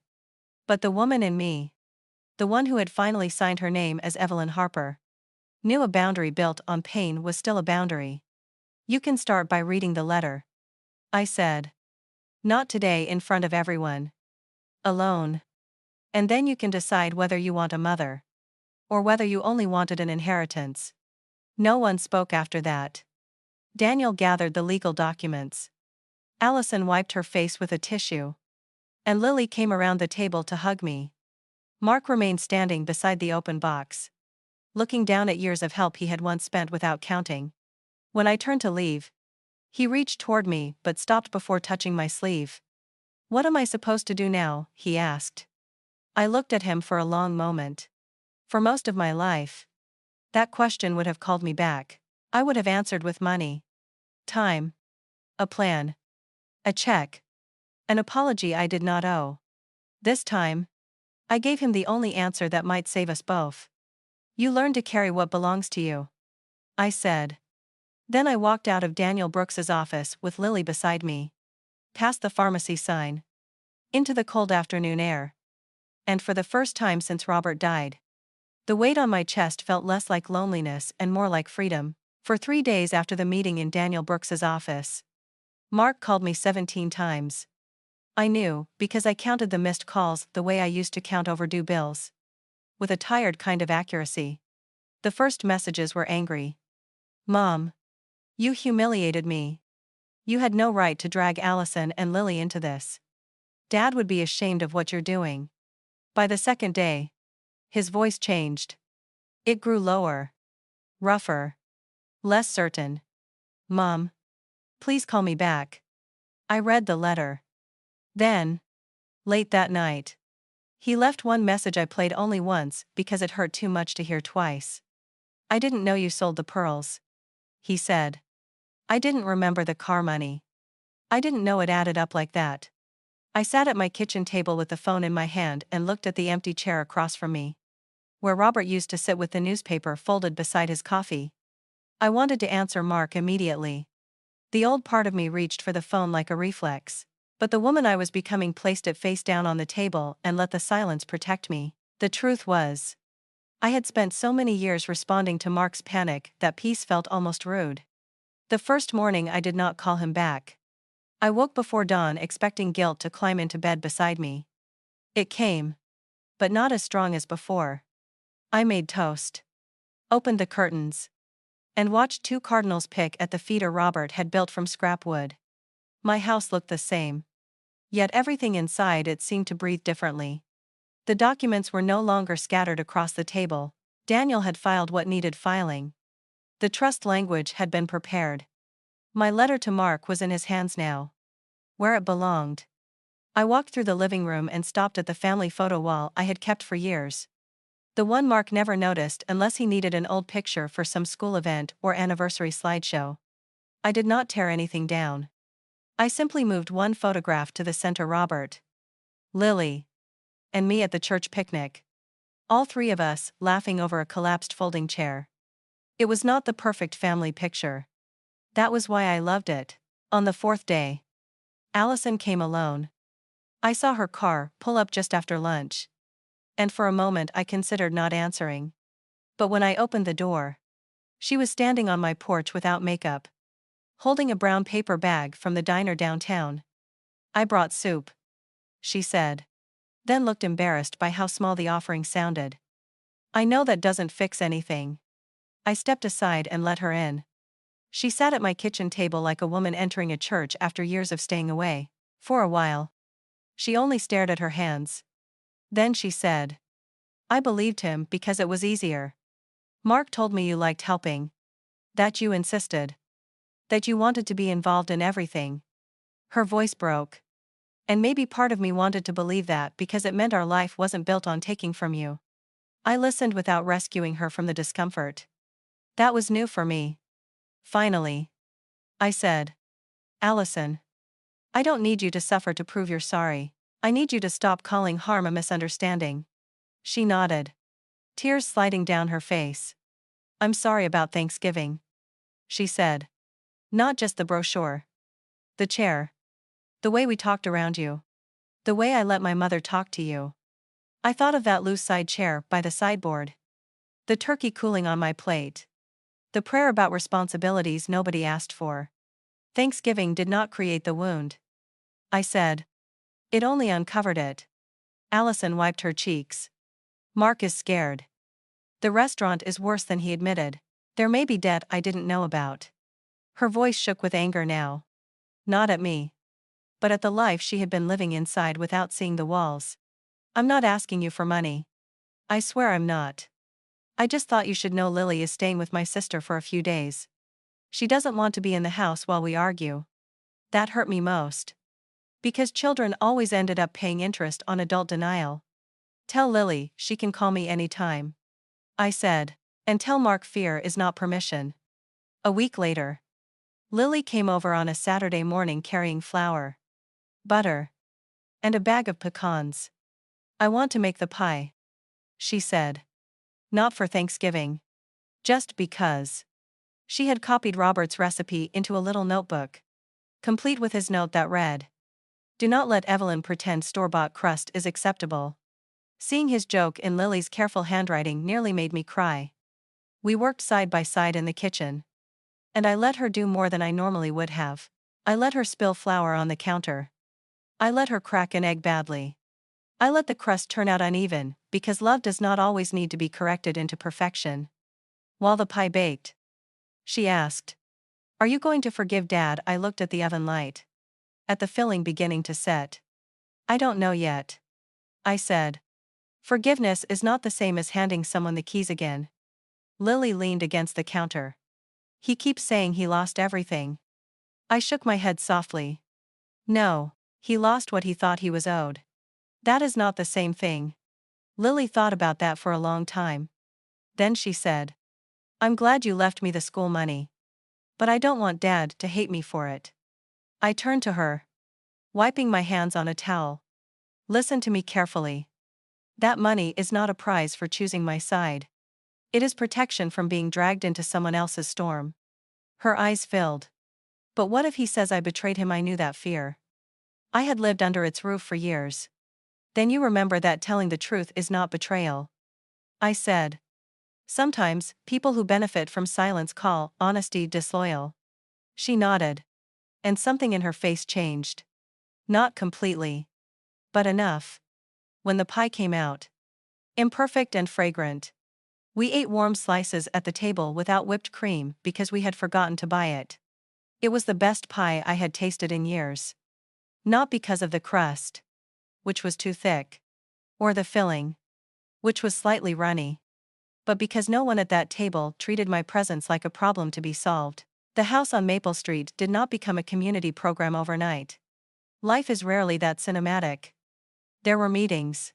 [SPEAKER 2] But the woman in me, the one who had finally signed her name as Evelyn Harper, knew a boundary built on pain was still a boundary. You can start by reading the letter, I said. Not today in front of everyone. Alone. And then you can decide whether you want a mother. Or whether you only wanted an inheritance. No one spoke after that. Daniel gathered the legal documents. Allison wiped her face with a tissue. And Lily came around the table to hug me. Mark remained standing beside the open box, looking down at years of help he had once spent without counting. When I turned to leave, he reached toward me but stopped before touching my sleeve. What am I supposed to do now? He asked. I looked at him for a long moment. For most of my life, that question would have called me back. I would have answered with money, time, a plan, a check, an apology I did not owe. This time, I gave him the only answer that might save us both. You learn to carry what belongs to you, I said. Then I walked out of Daniel Brooks's office with Lily beside me, past the pharmacy sign, into the cold afternoon air. And for the first time since Robert died, the weight on my chest felt less like loneliness and more like freedom. For 3 days after the meeting in Daniel Brooks's office, Mark called me 17 times. I knew, because I counted the missed calls the way I used to count overdue bills. With a tired kind of accuracy. The first messages were angry. Mom. You humiliated me. You had no right to drag Allison and Lily into this. Dad would be ashamed of what you're doing. By the second day, his voice changed. It grew lower. Rougher. Less certain. Mom. Please call me back. I read the letter. Then, late that night, he left one message I played only once because it hurt too much to hear twice. I didn't know you sold the pearls, he said. I didn't remember the car money. I didn't know it added up like that. I sat at my kitchen table with the phone in my hand and looked at the empty chair across from me, where Robert used to sit with the newspaper folded beside his coffee. I wanted to answer Mark immediately. The old part of me reached for the phone like a reflex. But the woman I was becoming placed it face down on the table and let the silence protect me. The truth was, I had spent so many years responding to Mark's panic that peace felt almost rude. The first morning I did not call him back. I woke before dawn expecting guilt to climb into bed beside me. It came. But not as strong as before. I made toast, opened the curtains, and watched 2 cardinals pick at the feeder Robert had built from scrap wood. My house looked the same. Yet everything inside it seemed to breathe differently. The documents were no longer scattered across the table. Daniel had filed what needed filing. The trust language had been prepared. My letter to Mark was in his hands now. Where it belonged. I walked through the living room and stopped at the family photo wall I had kept for years. The one Mark never noticed unless he needed an old picture for some school event or anniversary slideshow. I did not tear anything down. I simply moved one photograph to the center: Robert, Lily, and me at the church picnic. All three of us, laughing over a collapsed folding chair. It was not the perfect family picture. That was why I loved it. On the fourth day, Allison came alone. I saw her car pull up just after lunch. And for a moment I considered not answering. But when I opened the door, she was standing on my porch without makeup, holding a brown paper bag from the diner downtown. "I brought soup," she said. Then looked embarrassed by how small the offering sounded. "I know that doesn't fix anything." I stepped aside and let her in. She sat at my kitchen table like a woman entering a church after years of staying away. For a while, she only stared at her hands. Then she said, "I believed him because it was easier. Mark told me you liked helping. That you insisted. That you wanted to be involved in everything." Her voice broke. "And maybe part of me wanted to believe that because it meant our life wasn't built on taking from you." I listened without rescuing her from the discomfort. That was new for me. Finally, I said, "Allison, I don't need you to suffer to prove you're sorry. I need you to stop calling harm a misunderstanding." She nodded, tears sliding down her face. "I'm sorry about Thanksgiving," she said. "Not just the brochure. The chair. The way we talked around you. The way I let my mother talk to you. I thought of that loose side chair by the sideboard. The turkey cooling on my plate. The prayer about responsibilities nobody asked for. Thanksgiving did not create the wound," I said. "It only uncovered it." Allison wiped her cheeks. "Mark is scared. The restaurant is worse than he admitted. There may be debt I didn't know about." Her voice shook with anger now. Not at me, but at the life she had been living inside without seeing the walls. "I'm not asking you for money. I swear I'm not. I just thought you should know Lily is staying with my sister for a few days. She doesn't want to be in the house while we argue." That hurt me most. Because children always ended up paying interest on adult denial. "Tell Lily she can call me anytime," I said. "And tell Mark fear is not permission." A week later, Lily came over on a Saturday morning carrying flour, butter, and a bag of pecans. "I want to make the pie," she said. "Not for Thanksgiving. Just because." She had copied Robert's recipe into a little notebook, complete with his note that read, "Do not let Evelyn pretend store-bought crust is acceptable." Seeing his joke in Lily's careful handwriting nearly made me cry. We worked side by side in the kitchen. And I let her do more than I normally would have. I let her spill flour on the counter. I let her crack an egg badly. I let the crust turn out uneven, because love does not always need to be corrected into perfection. While the pie baked, she asked, "Are you going to forgive Dad?" I looked at the oven light, at the filling beginning to set. "I don't know yet," I said. "Forgiveness is not the same as handing someone the keys again." Lily leaned against the counter. "He keeps saying he lost everything." I shook my head softly. "No, he lost what he thought he was owed. That is not the same thing." Lily thought about that for a long time. Then she said, "I'm glad you left me the school money. But I don't want Dad to hate me for it." I turned to her, wiping my hands on a towel. "Listen to me carefully. That money is not a prize for choosing my side. It is protection from being dragged into someone else's storm." Her eyes filled. "But what if he says I betrayed him?" I knew that fear. I had lived under its roof for years. "Then you remember that telling the truth is not betrayal," I said. "Sometimes, people who benefit from silence call honesty disloyal." She nodded. And something in her face changed. Not completely, but enough. When the pie came out, imperfect and fragrant, we ate warm slices at the table without whipped cream because we had forgotten to buy it. It was the best pie I had tasted in years. Not because of the crust, which was too thick, or the filling, which was slightly runny, but because no one at that table treated my presence like a problem to be solved. The house on Maple Street did not become a community program overnight. Life is rarely that cinematic. There were meetings,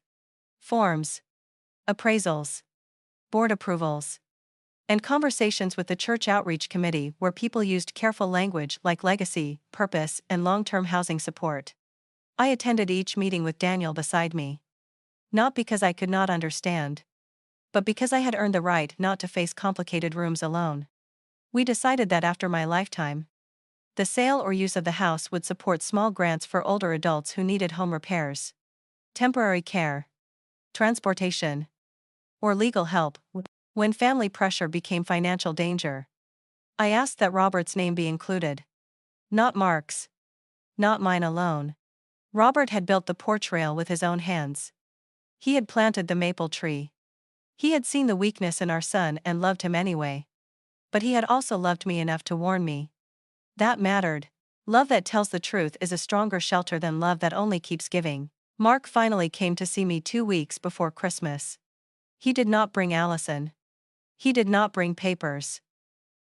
[SPEAKER 2] forms, appraisals, board approvals, and conversations with the church outreach committee where people used careful language like legacy, purpose, and long-term housing support. I attended each meeting with Daniel beside me. Not because I could not understand, but because I had earned the right not to face complicated rooms alone. We decided that after my lifetime, the sale or use of the house would support small grants for older adults who needed home repairs, temporary care, transportation, or legal help when family pressure became financial danger. I asked that Robert's name be included. Not Mark's. Not mine alone. Robert had built the porch rail with his own hands. He had planted the maple tree. He had seen the weakness in our son and loved him anyway. But he had also loved me enough to warn me. That mattered. Love that tells the truth is a stronger shelter than love that only keeps giving. Mark finally came to see me 2 weeks before Christmas. He did not bring Allison. He did not bring papers.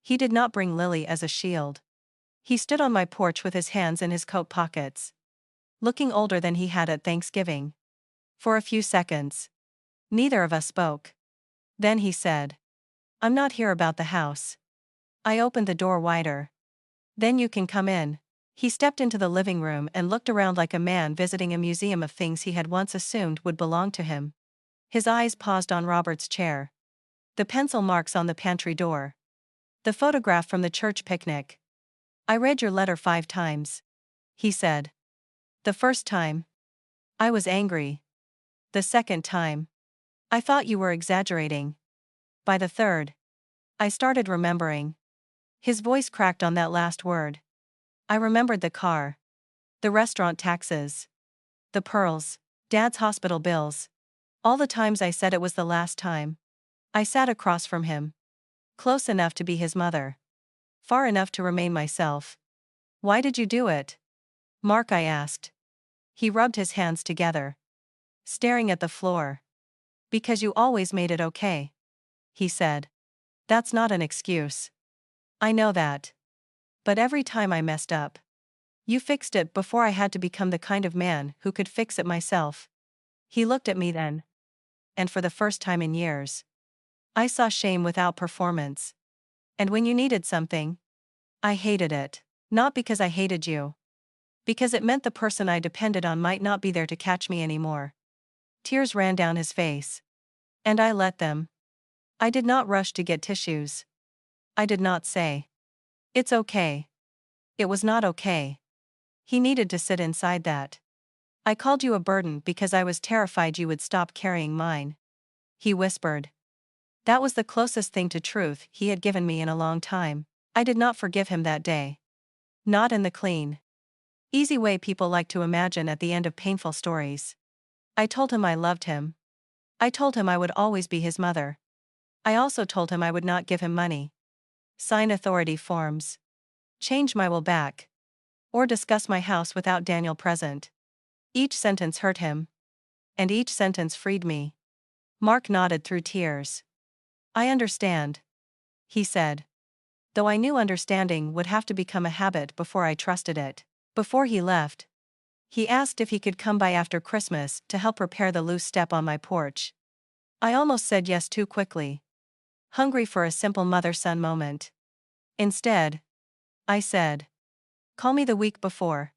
[SPEAKER 2] He did not bring Lily as a shield. He stood on my porch with his hands in his coat pockets, looking older than he had at Thanksgiving. For a few seconds, neither of us spoke. Then he said, "I'm not here about the house." I opened the door wider. "Then you can come in." He stepped into the living room and looked around like a man visiting a museum of things he had once assumed would belong to him. His eyes paused on Robert's chair, the pencil marks on the pantry door, the photograph from the church picnic. "I read your letter 5 times," he said. "The first time, I was angry. The second time, I thought you were exaggerating. By the third, I started remembering." His voice cracked on that last word. I remembered the car, the restaurant taxes, the pearls, Dad's hospital bills, all the times I said it was the last time. I sat across from him, close enough to be his mother, far enough to remain myself. "Why did you do it, Mark?" I asked. He rubbed his hands together, staring at the floor. "Because you always made it okay," he said. "That's not an excuse. I know that. But every time I messed up, you fixed it before I had to become the kind of man who could fix it myself." He looked at me then, and for the first time in years, I saw shame without performance. "And when you needed something, I hated it. Not because I hated you. Because it meant the person I depended on might not be there to catch me anymore." Tears ran down his face. And I let them. I did not rush to get tissues. I did not say, "It's okay." It was not okay. He needed to sit inside that. "I called you a burden because I was terrified you would stop carrying mine," he whispered. That was the closest thing to truth he had given me in a long time. I did not forgive him that day. Not in the clean, easy way people like to imagine at the end of painful stories. I told him I loved him. I told him I would always be his mother. I also told him I would not give him money, sign authority forms, change my will back, or discuss my house without Daniel present. Each sentence hurt him. And each sentence freed me. Mark nodded through tears. "I understand," he said. Though I knew understanding would have to become a habit before I trusted it. Before he left, he asked if he could come by after Christmas to help repair the loose step on my porch. I almost said yes too quickly, hungry for a simple mother-son moment. Instead, I said, "Call me the week before.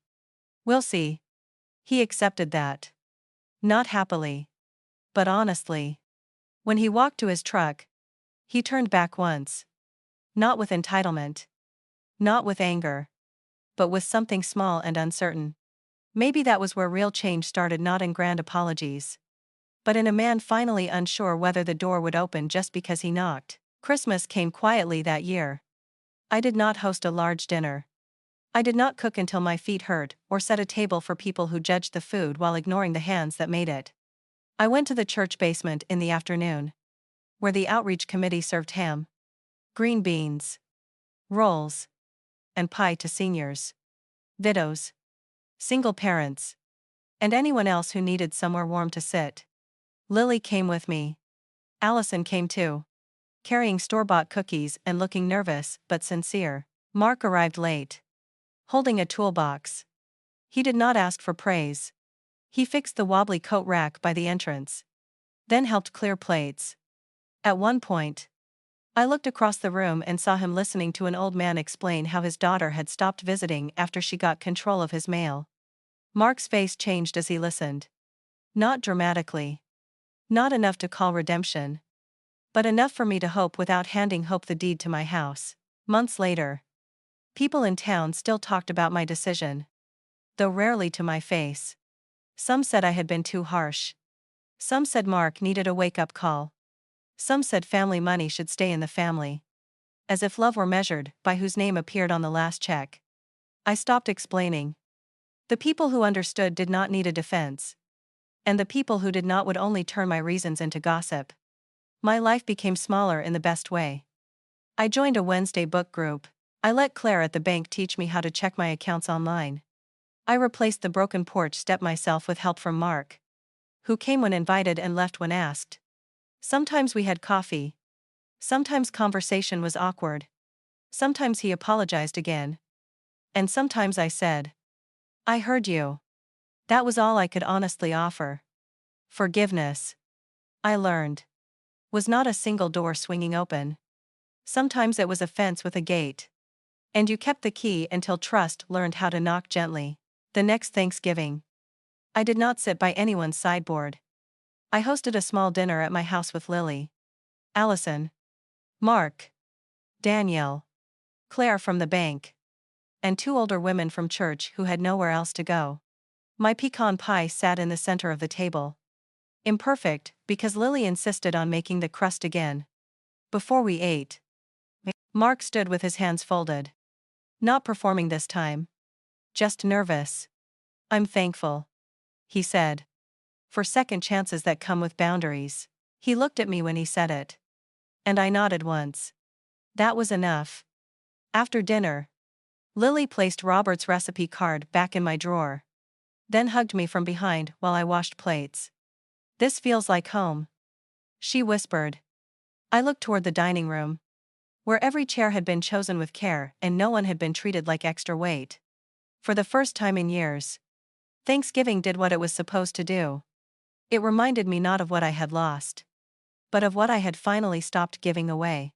[SPEAKER 2] We'll see." He accepted that. Not happily, but honestly. When he walked to his truck, he turned back once. Not with entitlement. Not with anger. But with something small and uncertain. Maybe that was where real change started, not in grand apologies, but in a man finally unsure whether the door would open just because he knocked. Christmas came quietly that year. I did not host a large dinner. I did not cook until my feet hurt or set a table for people who judged the food while ignoring the hands that made it. I went to the church basement in the afternoon, where the outreach committee served ham, green beans, rolls, and pie to seniors, widows, single parents, and anyone else who needed somewhere warm to sit. Lily came with me. Allison came too, carrying store-bought cookies and looking nervous but sincere. Mark arrived late, holding a toolbox. He did not ask for praise. He fixed the wobbly coat rack by the entrance, then helped clear plates. At one point, I looked across the room and saw him listening to an old man explain how his daughter had stopped visiting after she got control of his mail. Mark's face changed as he listened. Not dramatically. Not enough to call redemption. But enough for me to hope without handing Hope the deed to my house. Months later, people in town still talked about my decision, though rarely to my face. Some said I had been too harsh. Some said Mark needed a wake-up call. Some said family money should stay in the family. As if love were measured by whose name appeared on the last check. I stopped explaining. The people who understood did not need a defense. And the people who did not would only turn my reasons into gossip. My life became smaller in the best way. I joined a Wednesday book group. I let Claire at the bank teach me how to check my accounts online. I replaced the broken porch step myself with help from Mark, who came when invited and left when asked. Sometimes we had coffee. Sometimes conversation was awkward. Sometimes he apologized again. And sometimes I said, "I heard you." That was all I could honestly offer. Forgiveness, I learned, was not a single door swinging open. Sometimes it was a fence with a gate. And you kept the key until trust learned how to knock gently. The next Thanksgiving, I did not sit by anyone's sideboard. I hosted a small dinner at my house with Lily, Allison, Mark, Danielle, Claire from the bank, and 2 older women from church who had nowhere else to go. My pecan pie sat in the center of the table. Imperfect, because Lily insisted on making the crust again. Before we ate, Mark stood with his hands folded. Not performing this time. Just nervous. "I'm thankful," he said, "for second chances that come with boundaries." He looked at me when he said it. And I nodded once. That was enough. After dinner, Lily placed Robert's recipe card back in my drawer. Then hugged me from behind while I washed plates. "This feels like home," she whispered. I looked toward the dining room, where every chair had been chosen with care and no one had been treated like extra weight. For the first time in years, Thanksgiving did what it was supposed to do. It reminded me not of what I had lost, but of what I had finally stopped giving away.